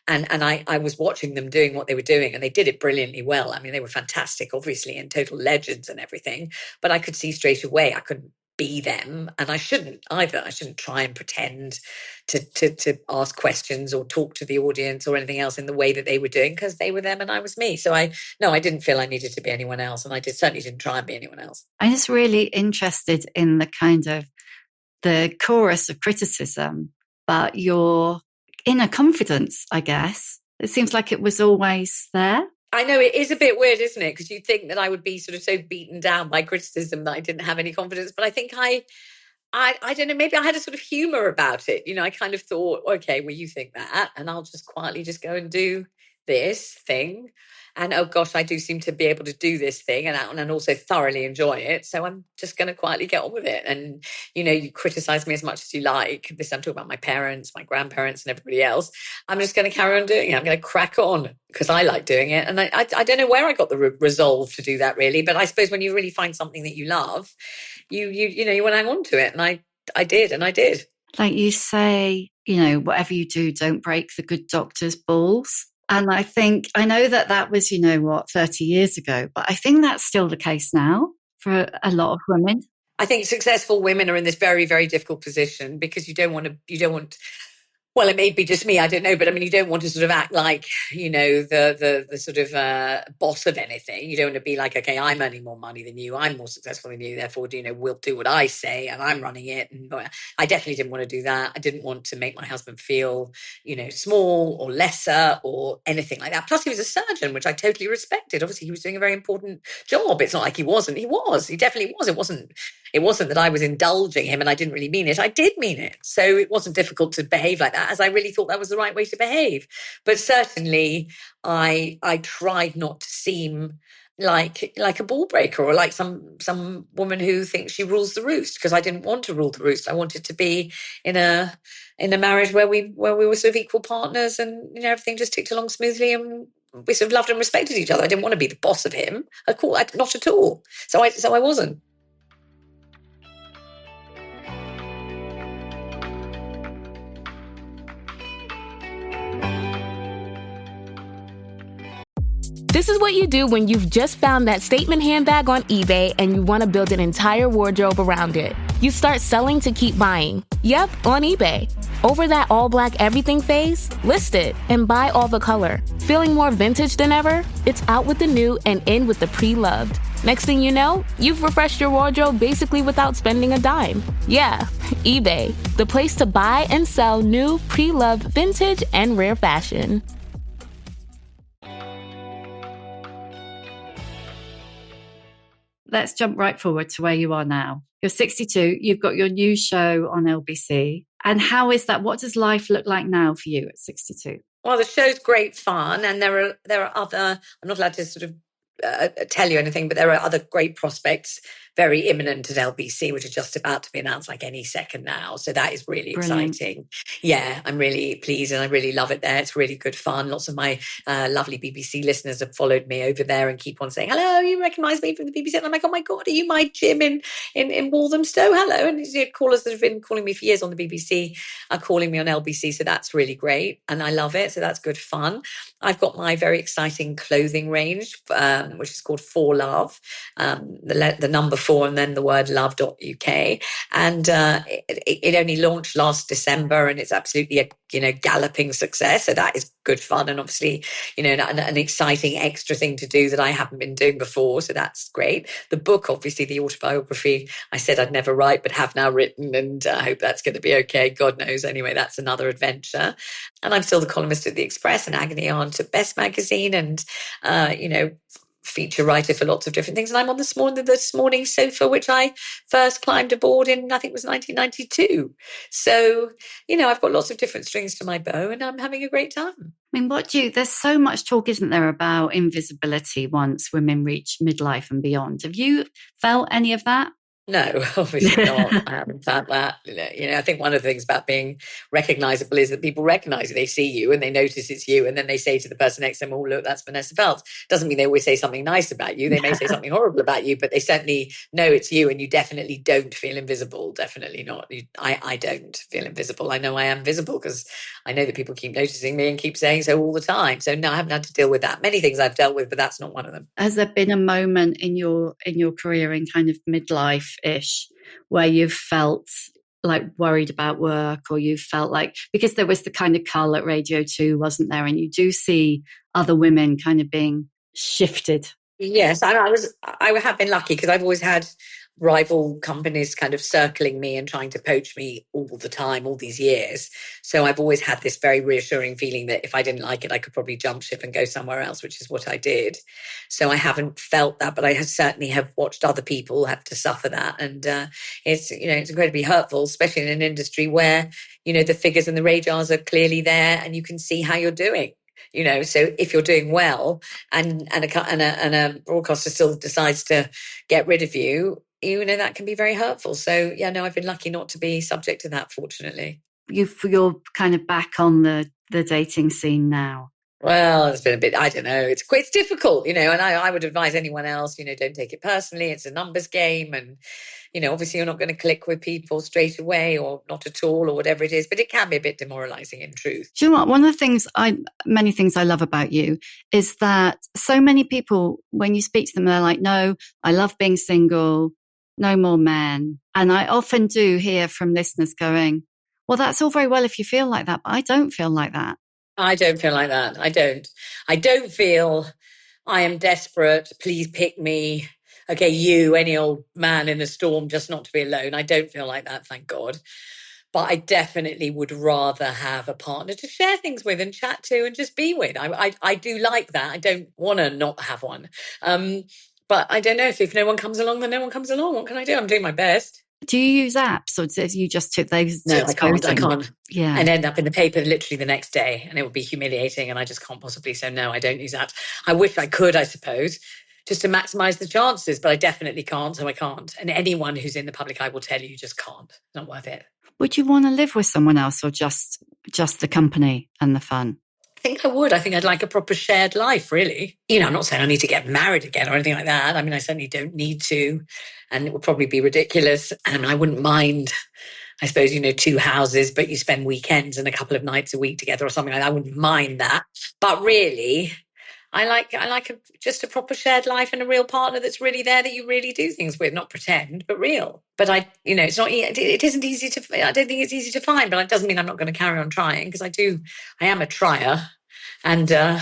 [SPEAKER 4] I was watching them doing what they were doing, and they did it brilliantly well. I mean, they were fantastic, obviously, and total legends and everything. But I could see straight away I couldn't be them, and I shouldn't either. I shouldn't try and pretend to ask questions or talk to the audience or anything else in the way that they were doing, because they were them and I was me. So I didn't feel I needed to be anyone else, and I certainly didn't try and be anyone else.
[SPEAKER 3] I'm just really interested in the kind of the chorus of criticism, but your inner confidence, I guess. It seems like it was always there.
[SPEAKER 4] I know, it is a bit weird, isn't it? Because you'd think that I would be sort of so beaten down by criticism that I didn't have any confidence. But I think I don't know, maybe I had a sort of humor about it. I kind of thought, okay, well, you think that, and I'll just quietly just go and do this thing. And oh gosh, I do seem to be able to do this thing and also thoroughly enjoy it. So I'm just going to quietly get on with it. And, you criticize me as much as you like. I'm talking about my parents, my grandparents and everybody else. I'm just going to carry on doing it. I'm going to crack on because I like doing it. And I don't know where I got the resolve to do that, really. But I suppose when you really find something that you love, you want to hang on to it. And I did.
[SPEAKER 3] Like you say, whatever you do, don't break the good doctor's balls. And I know that was, 30 years ago, but I think that's still the case now for a lot of women.
[SPEAKER 4] I think successful women are in this very, very difficult position because you don't want, well, it may be just me, I don't know, but I mean, you don't want to sort of act like, the sort of boss of anything. You don't want to be like, okay, I'm earning more money than you, I'm more successful than you, therefore, we'll do what I say and I'm running it. And I definitely didn't want to do that. I didn't want to make my husband feel, small or lesser or anything like that. Plus, he was a surgeon, which I totally respected. Obviously, he was doing a very important job. It's not like he wasn't. He was. He definitely was. It wasn't that I was indulging him and I didn't really mean it. I did mean it. So it wasn't difficult to behave like that, as I really thought that was the right way to behave. But certainly I tried not to seem like a ball breaker or like some woman who thinks she rules the roost, because I didn't want to rule the roost. I wanted to be in a marriage where we were sort of equal partners and everything just ticked along smoothly and we sort of loved and respected each other. I didn't want to be the boss of him. Not at all. So I wasn't.
[SPEAKER 5] This is what you do when you've just found that statement handbag on eBay and you want to build an entire wardrobe around it. You start selling to keep buying. Yep, on eBay. Over that all-black everything phase, list it and buy all the color. Feeling more vintage than ever? It's out with the new and in with the pre-loved. Next thing you know, you've refreshed your wardrobe basically without spending a dime. Yeah, eBay, the place to buy and sell new, pre-loved, vintage, and rare fashion.
[SPEAKER 3] Let's jump right forward to where you are now. You're 62, you've got your new show on LBC. And how is that? What does life look like now for you at 62?
[SPEAKER 4] Well, the show's great fun, and there are other, I'm not allowed to sort of tell you anything, but there are other great prospects very imminent at LBC, which is just about to be announced like any second now. So that is really
[SPEAKER 3] Brilliant.
[SPEAKER 4] exciting. Yeah, I'm really pleased and I really love it there. It's really good fun. Lots of my lovely BBC listeners have followed me over there and keep on saying, hello, you recognise me from the BBC? And I'm like, oh my God, are you my Jim in Walthamstow? Hello. And callers that have been calling me for years on the BBC are calling me on LBC. So that's really great. And I love it. So that's good fun. I've got my very exciting clothing range, which is called For Love, the number 4 and then the word love.uk. And it only launched last December and it's absolutely a galloping success. So that is good fun. And obviously, an exciting extra thing to do that I haven't been doing before. So that's great. The book, obviously, the autobiography, I said I'd never write, but have now written. And I hope that's going to be okay. God knows. Anyway, that's another adventure. And I'm still the columnist at The Express and Agony Aunt at Best Magazine and, feature writer for lots of different things. And I'm on this morning sofa, which I first climbed aboard in, I think it was 1992. So, I've got lots of different strings to my bow and I'm having a great time.
[SPEAKER 3] I mean, there's so much talk, isn't there, about invisibility once women reach midlife and beyond. Have you felt any of that?
[SPEAKER 4] No, obviously not. I haven't found that. I think one of the things about being recognizable is that people recognize you. They see you and they notice it's you. And then they say to the person next to them, oh, look, that's Vanessa Feltz. Doesn't mean they always say something nice about you. They may say something horrible about you, but they certainly know it's you and you definitely don't feel invisible. Definitely not. I don't feel invisible. I know I am visible because I know that people keep noticing me and keep saying so all the time. So no, I haven't had to deal with that. Many things I've dealt with, but that's not one of them.
[SPEAKER 3] Has there been a moment in your career in kind of midlife-ish where you've felt like worried about work, or you felt like, because there was the kind of cull at Radio 2, wasn't there? And you do see other women kind of being shifted.
[SPEAKER 4] Yes, I have been lucky because I've always had rival companies kind of circling me and trying to poach me all the time, all these years. So I've always had this very reassuring feeling that if I didn't like it, I could probably jump ship and go somewhere else, which is what I did. So I haven't felt that, but I certainly have watched other people have to suffer that. And it's incredibly hurtful, especially in an industry where, the figures and the radars are clearly there and you can see how you're doing. So if you're doing well and a broadcaster still decides to get rid of you, that can be very hurtful. So, yeah, no, I've been lucky not to be subject to that, fortunately.
[SPEAKER 3] You're kind of back on the dating scene now.
[SPEAKER 4] Well, it's been a bit, I don't know, it's difficult, and I would advise anyone else, don't take it personally. It's a numbers game and, obviously you're not going to click with people straight away or not at all or whatever it is, but it can be a bit demoralizing in truth.
[SPEAKER 3] Do you know what? One of the things many things I love about you is that so many people, when you speak to them, they're like, no, I love being single, no more men. And I often do hear from listeners going, well, that's all very well if you feel like that, but I don't feel like that.
[SPEAKER 4] I don't feel like that. I don't feel I am desperate. Please pick me. Okay, you, any old man in a storm, just not to be alone. I don't feel like that, thank God. But I definitely would rather have a partner to share things with and chat to and just be with. I do like that. I don't want to not have one. But I don't know if no one comes along, then no one comes along. What can I do? I'm doing my best.
[SPEAKER 3] Do you use apps, or do you just took those?
[SPEAKER 4] No, I can't.
[SPEAKER 3] Yeah.
[SPEAKER 4] And end up in the paper literally the next day and it would be humiliating and I just can't possibly. So no, I don't use apps. I wish I could, I suppose, just to maximize the chances, but I definitely can't. So I can't. And anyone who's in the public eye will tell you just can't. It's not worth it.
[SPEAKER 3] Would you want to live with someone else or just the company and the fun?
[SPEAKER 4] I think I would. I think I'd like a proper shared life, really. I'm not saying I need to get married again or anything like that. I mean, I certainly don't need to. And it would probably be ridiculous. And I wouldn't mind, I suppose, 2 houses, but you spend weekends and a couple of nights a week together or something like that. I wouldn't mind that. But really, I like just a proper shared life and a real partner that's really there that you really do things with, not pretend, but real. But it's not. It isn't easy to. I don't think it's easy to find. But it doesn't mean I'm not going to carry on trying because I am a trier, and and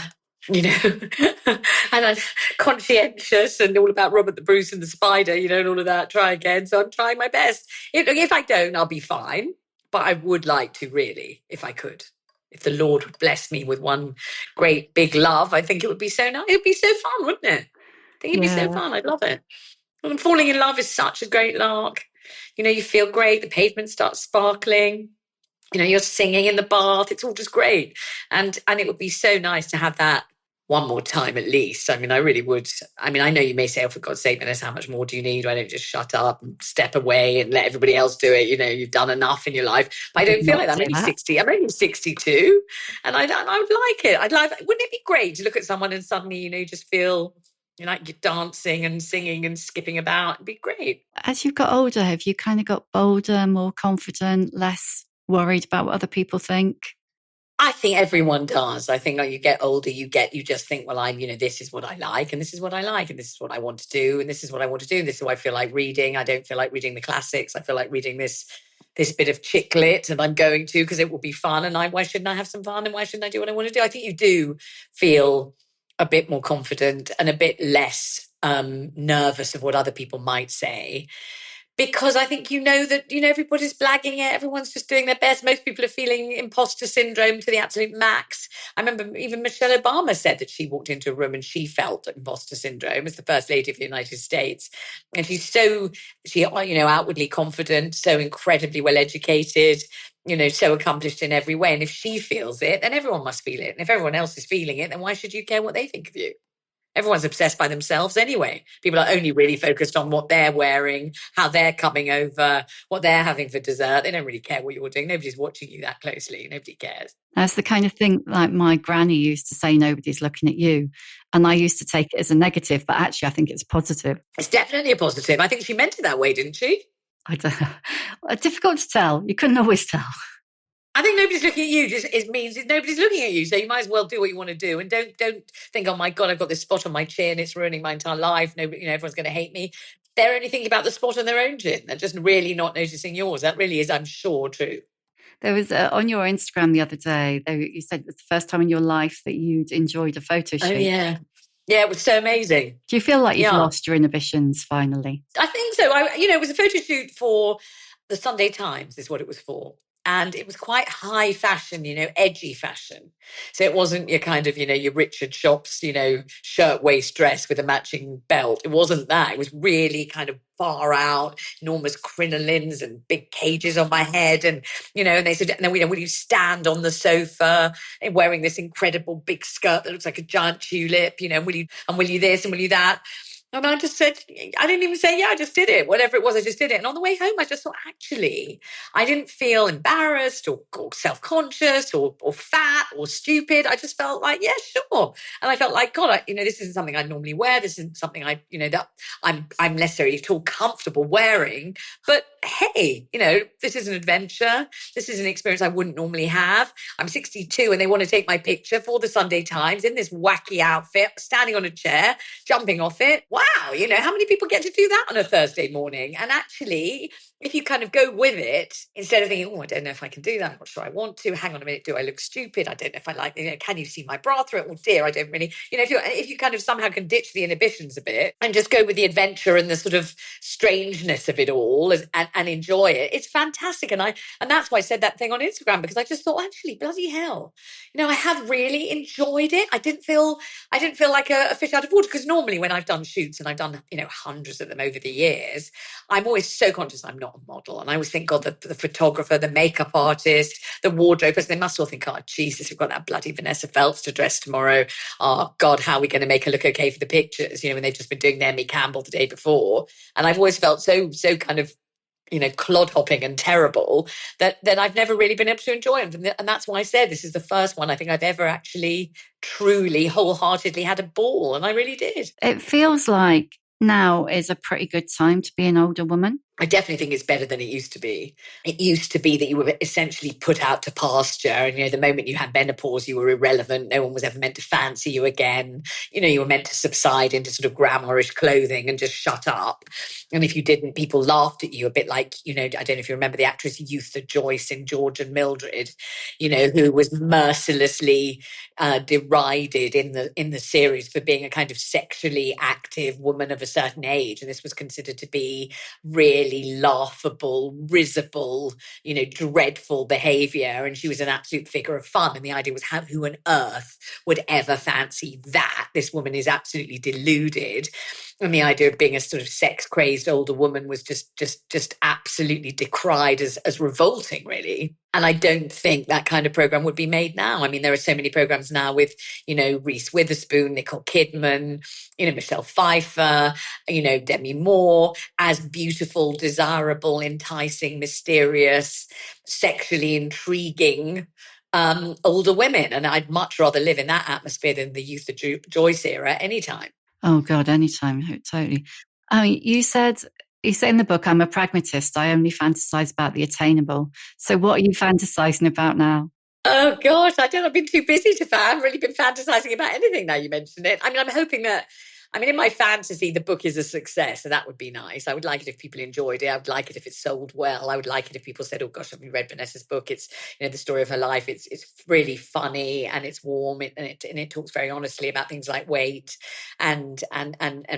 [SPEAKER 4] I'm conscientious and all about Robert the Bruce and the Spider, and all of that. Try again. So I'm trying my best. If I don't, I'll be fine. But I would like to really, if I could. If the Lord would bless me with one great big love, I think it would be so nice. It would be so fun, wouldn't it? I think it'd be so fun. I'd love it. And falling in love is such a great lark. You feel great. The pavement starts sparkling. You're singing in the bath. It's all just great. And it would be so nice to have that one more time at least. I mean, I really would. I mean, I know you may say, oh, for God's sake, Vanessa, how much more do you need? Why don't you just shut up and step away and let everybody else do it? You know, you've done enough in your life. But I
[SPEAKER 3] did
[SPEAKER 4] don't feel
[SPEAKER 3] not
[SPEAKER 4] like that. I'm
[SPEAKER 3] say
[SPEAKER 4] only
[SPEAKER 3] that.
[SPEAKER 4] 60. I'm only 62. And I would like it. Wouldn't it be great to look at someone and suddenly, you know, you just feel like you're dancing and singing and skipping about? It'd be great.
[SPEAKER 3] As you've got older, have you kind of got bolder, more confident, less worried about what other people think?
[SPEAKER 4] I think everyone does. I think you get older, you just think, well, this is what I like, and this is what I like, and this is what I want to do, and this is what I want to do, and this is what I feel like reading. I don't feel like reading the classics. I feel like reading this bit of chick lit, and I'm going to because it will be fun. And why shouldn't I have some fun? And why shouldn't I do what I want to do? I think you do feel a bit more confident and a bit less nervous of what other people might say. Because I think that everybody's blagging it. Everyone's just doing their best. Most people are feeling imposter syndrome to the absolute max. I remember even Michelle Obama said that she walked into a room and she felt imposter syndrome as the First Lady of the United States. And she's outwardly confident, so incredibly well educated, so accomplished in every way. And if she feels it, then everyone must feel it. And if everyone else is feeling it, then why should you care what they think of you? Everyone's obsessed by themselves anyway. People are only really focused on what they're wearing, how they're coming over, what they're having for dessert. They don't really care what you're doing. Nobody's watching you that closely. Nobody cares.
[SPEAKER 3] That's the kind of thing like my granny used to say, nobody's looking at you. And I used to take it as a negative, but actually I think it's positive.
[SPEAKER 4] It's definitely a positive. I think she meant it that way, didn't she?
[SPEAKER 3] I don't know. Difficult to tell. You couldn't always tell.
[SPEAKER 4] I think nobody's looking at you. It means nobody's looking at you. So you might as well do what you want to do, and don't think, oh my God, I've got this spot on my chin. It's ruining my entire life. Nobody, everyone's going to hate me. They're only thinking about the spot on their own chin. They're just really not noticing yours. That really is, I'm sure, true.
[SPEAKER 3] There was on your Instagram the other day, you said it was the first time in your life that you'd enjoyed a photo shoot.
[SPEAKER 4] Oh yeah. Yeah, it was so amazing.
[SPEAKER 3] Do you feel like you've lost your inhibitions finally?
[SPEAKER 4] I think so. It was a photo shoot for the Sunday Times is what it was for. And it was quite high fashion, edgy fashion. So it wasn't your kind of, your Richard Shops, shirt waist dress with a matching belt. It wasn't that. It was really kind of far out, enormous crinolines and big cages on my head. And, and they said, and then, will you stand on the sofa wearing this incredible big skirt that looks like a giant tulip, and will you this and will you that? And I just said, I didn't even say, yeah, I just did it. Whatever it was, I just did it. And on the way home, I just thought, actually, I didn't feel embarrassed or self-conscious or fat or stupid. I just felt like, yeah, sure. And I felt like, God, this isn't something I normally wear. This isn't something that I'm necessarily at all comfortable wearing. But hey, this is an adventure. This is an experience I wouldn't normally have. I'm 62 and they want to take my picture for the Sunday Times in this wacky outfit, standing on a chair, jumping off it. Wow, how many people get to do that on a Thursday morning? And actually, if you kind of go with it, instead of thinking, oh, I don't know if I can do that, I'm not sure I want to, hang on a minute, do I look stupid? I don't know if I like, can you see my bra through it? Oh dear, I don't really, if you kind of somehow can ditch the inhibitions a bit and just go with the adventure and the sort of strangeness of it all and enjoy it, it's fantastic. And that's why I said that thing on Instagram, because I just thought, actually, bloody hell, I have really enjoyed it. I didn't feel like a fish out of water, because normally when I've done shoots, and I've done, hundreds of them over the years, I'm always so conscious I'm not a model. And I always think, God, the photographer, the makeup artist, the wardrobe person, they must all think, oh, Jesus, we've got that bloody Vanessa Feltz to dress tomorrow. Oh, God, how are we going to make her look okay for the pictures? When they've just been doing Naomi Campbell the day before. And I've always felt so kind of, clodhopping and terrible that I've never really been able to enjoy them. And that's why I said this is the first one I think I've ever actually truly wholeheartedly had a ball. And I really did.
[SPEAKER 3] It feels like now is a pretty good time to be an older woman.
[SPEAKER 4] I definitely think it's better than it used to be. It used to be that you were essentially put out to pasture, and the moment you had menopause, you were irrelevant. No one was ever meant to fancy you again. You were meant to subside into sort of glamourish clothing and just shut up. And if you didn't, people laughed at you, a bit like, I don't know if you remember the actress Eutha Joyce in George and Mildred, who was mercilessly derided in the series for being a kind of sexually active woman of a certain age. And this was considered to be really laughable, risible, dreadful behavior. And she was an absolute figure of fun. And the idea was, who on earth would ever fancy that? This woman is absolutely deluded. And the idea of being a sort of sex-crazed older woman was just absolutely decried as revolting, really. And I don't think that kind of program would be made now. I mean, there are so many programs now with, Reese Witherspoon, Nicole Kidman, Michelle Pfeiffer, Demi Moore, as beautiful, desirable, enticing, mysterious, sexually intriguing older women. And I'd much rather live in that atmosphere than the Youth of Joyce era anytime.
[SPEAKER 3] Oh God, anytime, totally. I mean, you say in the book, I'm a pragmatist. I only fantasize about the attainable. So what are you fantasizing about now?
[SPEAKER 4] Oh gosh, I've been too busy I haven't really been fantasizing about anything now you mention it. I mean, I'm hoping that, in my fantasy, the book is a success, so that would be nice. I would like it if people enjoyed it. I would like it if it sold well. I would like it if people said, oh gosh, have you read Vanessa's book? It's, the story of her life. It's really funny and it's warm and it talks very honestly about things like weight and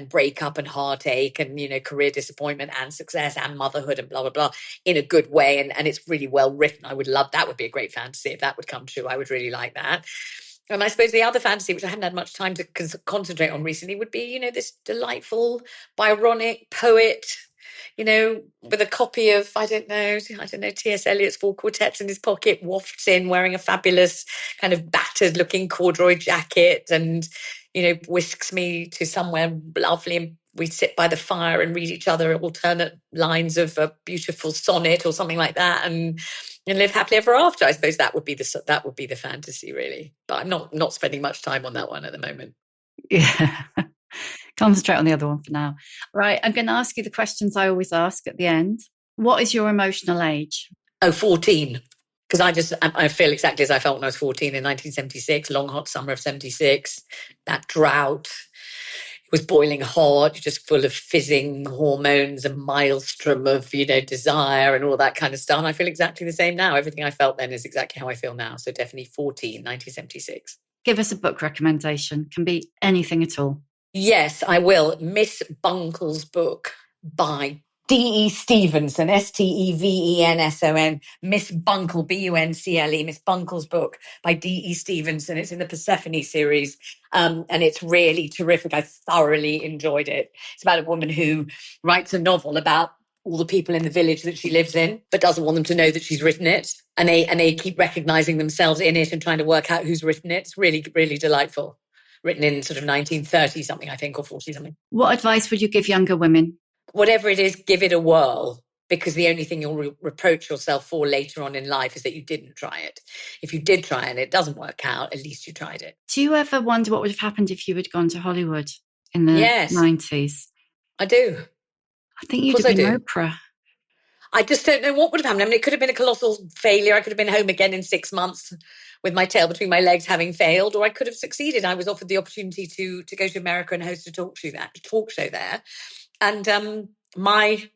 [SPEAKER 4] breakup and heartache and, career disappointment and success and motherhood and blah, blah, blah in a good way. And it's really well written. I would love, that would be a great fantasy if that would come true. I would really like that. And I suppose the other fantasy, which I haven't had much time to concentrate on recently, would be, this delightful Byronic poet, with a copy of, I don't know, T.S. Eliot's Four Quartets in his pocket, wafts in wearing a fabulous kind of battered looking corduroy jacket and, whisks me to somewhere lovely and we sit by the fire and read each other alternate lines of a beautiful sonnet or something like that and live happily ever after. I suppose that would be the fantasy, really. But I'm not spending much time on that one at the moment.
[SPEAKER 3] Yeah. Concentrate on the other one for now. Right. I'm going to ask you the questions I always ask at the end. What is your emotional age?
[SPEAKER 4] 14. Because I feel exactly as I felt when I was 14 in 1976, long hot summer of 76, that drought. It was boiling hot, just full of fizzing hormones and maelstrom of, desire and all that kind of stuff. And I feel exactly the same now. Everything I felt then is exactly how I feel now. So definitely 14, 1976.
[SPEAKER 3] Give us a book recommendation. Can be anything at all.
[SPEAKER 4] Yes, I will. Miss Bunkle's book by D.E. Stevenson, Stevenson, Miss Buncle, Buncle, Miss Bunkle's book by D.E. Stevenson. It's in the Persephone series, and it's really terrific. I thoroughly enjoyed it. It's about a woman who writes a novel about all the people in the village that she lives in, but doesn't want them to know that she's written it. And they keep recognizing themselves in it and trying to work out who's written it. It's really, really delightful. Written in sort of 1930 something, I think, or 40 something.
[SPEAKER 3] What advice would you give younger women?
[SPEAKER 4] Whatever it is, give it a whirl, because the only thing you'll reproach yourself for later on in life is that you didn't try it. If you did try and it doesn't work out, at least you tried it.
[SPEAKER 3] Do you ever wonder what would have happened if you had gone to Hollywood in the 90s?
[SPEAKER 4] I do.
[SPEAKER 3] I think you'd have been Oprah.
[SPEAKER 4] I just don't know what would have happened. I mean, it could have been a colossal failure. I could have been home again in 6 months with my tail between my legs having failed, or I could have succeeded. I was offered the opportunity to go to America and host a talk show there. And my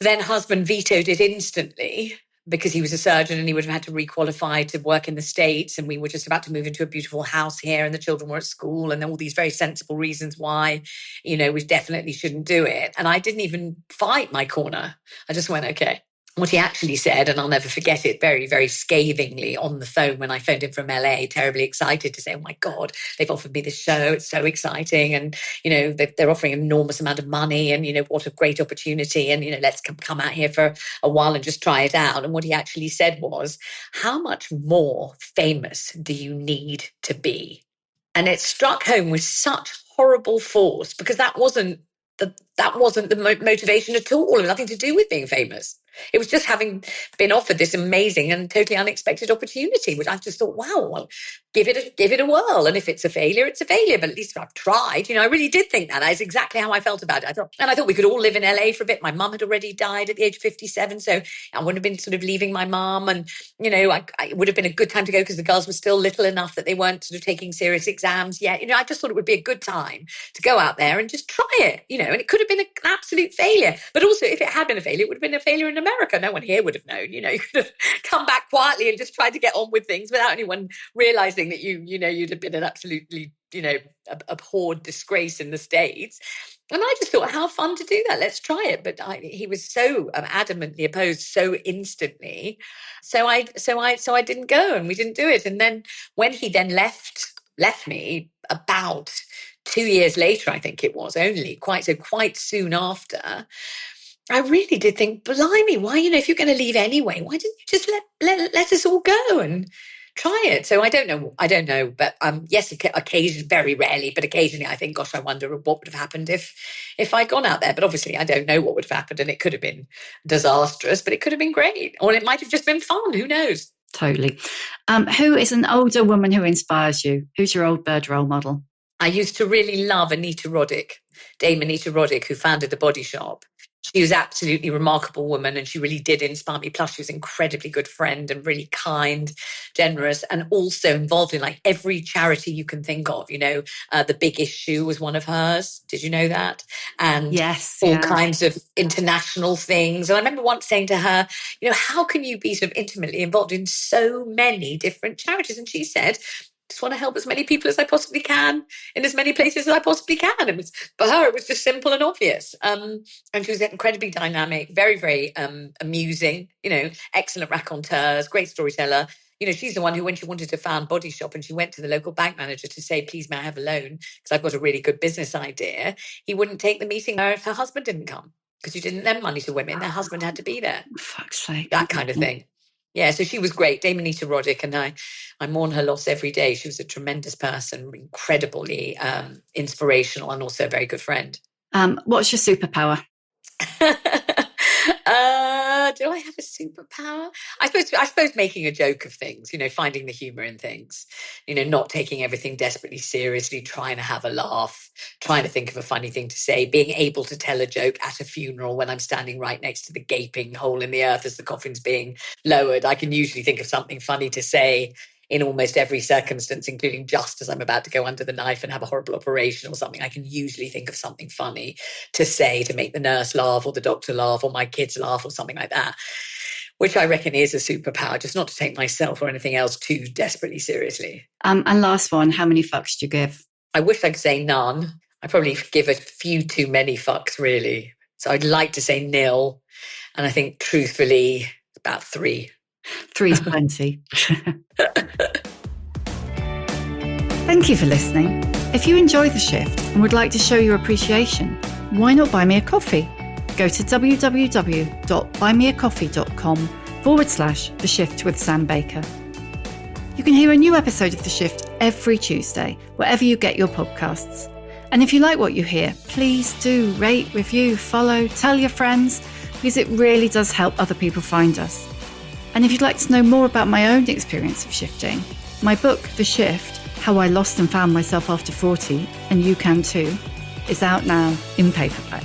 [SPEAKER 4] then husband vetoed it instantly because he was a surgeon and he would have had to requalify to work in the States. And we were just about to move into a beautiful house here and the children were at school and all these very sensible reasons why, we definitely shouldn't do it. And I didn't even fight my corner. I just went, okay. What he actually said, and I'll never forget it, very, very scathingly on the phone when I phoned him from LA, terribly excited to say, oh my God, they've offered me this show. It's so exciting. And, they're offering an enormous amount of money and, what a great opportunity. And, let's come out here for a while and just try it out. And what he actually said was, how much more famous do you need to be? And it struck home with such horrible force because that wasn't the motivation at all. It had nothing to do with being famous. It was just having been offered this amazing and totally unexpected opportunity, which I just thought, wow, well, give it a whirl. And if it's a failure, it's a failure. But at least I've tried. I really did think that. That's exactly how I felt about it. I thought we could all live in LA for a bit. My mum had already died at the age of 57. So I wouldn't have been sort of leaving my mum. And, it would have been a good time to go because the girls were still little enough that they weren't sort of taking serious exams yet. I just thought it would be a good time to go out there and just try it, and it could have been an absolute failure. But also, if it had been a failure, it would have been a failure in America. No one here would have known. You could have come back quietly and just tried to get on with things without anyone realizing that you'd have been an absolutely, abhorred disgrace in the States. And I just thought, how fun to do that. Let's try it. But he was so adamantly opposed so instantly. So I didn't go and we didn't do it. And then when he then left me about 2 years later, I think it was only quite soon after, I really did think, blimey, why, if you're going to leave anyway, why didn't you just let us all go and try it? So I don't know. But yes, occasionally, very rarely, but occasionally I think, gosh, I wonder what would have happened if I'd gone out there. But obviously I don't know what would have happened, and it could have been disastrous, but it could have been great. Or it might have just been fun. Who knows?
[SPEAKER 3] Totally. Who is an older woman who inspires you? Who's your old bird role model?
[SPEAKER 4] I used to really love Dame Anita Roddick, who founded The Body Shop. She was absolutely remarkable woman, and she really did inspire me. Plus, she was an incredibly good friend and really kind, generous, and also involved in like every charity you can think of. The Big Issue was one of hers. Did you know that? And
[SPEAKER 3] yes,
[SPEAKER 4] all kinds of international things. And I remember once saying to her, how can you be sort of intimately involved in so many different charities? And she said, just want to help as many people as I possibly can in as many places as I possibly can. It was, for her, it was just simple and obvious. And she was incredibly dynamic, very, very amusing, excellent raconteurs, great storyteller. She's the one who, when she wanted to found Body Shop and she went to the local bank manager to say, please, may I have a loan? Because I've got a really good business idea. He wouldn't take the meeting if her husband didn't come, because you didn't lend money to women. Their husband had to be there.
[SPEAKER 3] Fuck's sake.
[SPEAKER 4] That kind of thing. Yeah, so she was great, Dame Anita Roddick, and I mourn her loss every day. She was a tremendous person, incredibly inspirational, and also a very good friend.
[SPEAKER 3] What's your superpower?
[SPEAKER 4] Do I have a superpower? I suppose making a joke of things, finding the humor in things, not taking everything desperately seriously, trying to have a laugh, trying to think of a funny thing to say, being able to tell a joke at a funeral when I'm standing right next to the gaping hole in the earth as the coffin's being lowered. I can usually think of something funny to say in almost every circumstance, including just as I'm about to go under the knife and have a horrible operation or something. I can usually think of something funny to say to make the nurse laugh or the doctor laugh or my kids laugh or something like that, which I reckon is a superpower, just not to take myself or anything else too desperately seriously.
[SPEAKER 3] And last one, how many fucks do you give?
[SPEAKER 4] I wish I could say none. I probably give a few too many fucks, really. So I'd like to say nil. And I think, truthfully, about 3.
[SPEAKER 3] 3's plenty. Thank you for listening. If you enjoy The Shift and would like to show your appreciation, why not buy me a coffee? Go to www.buymeacoffee.com/The Shift with Sam Baker. You can hear a new episode of The Shift every Tuesday, wherever you get your podcasts. And if you like what you hear, please do rate, review, follow, tell your friends, because it really does help other people find us. And if you'd like to know more about my own experience of shifting, my book, The Shift, How I Lost and Found Myself After 40, and you can too, is out now in paperback.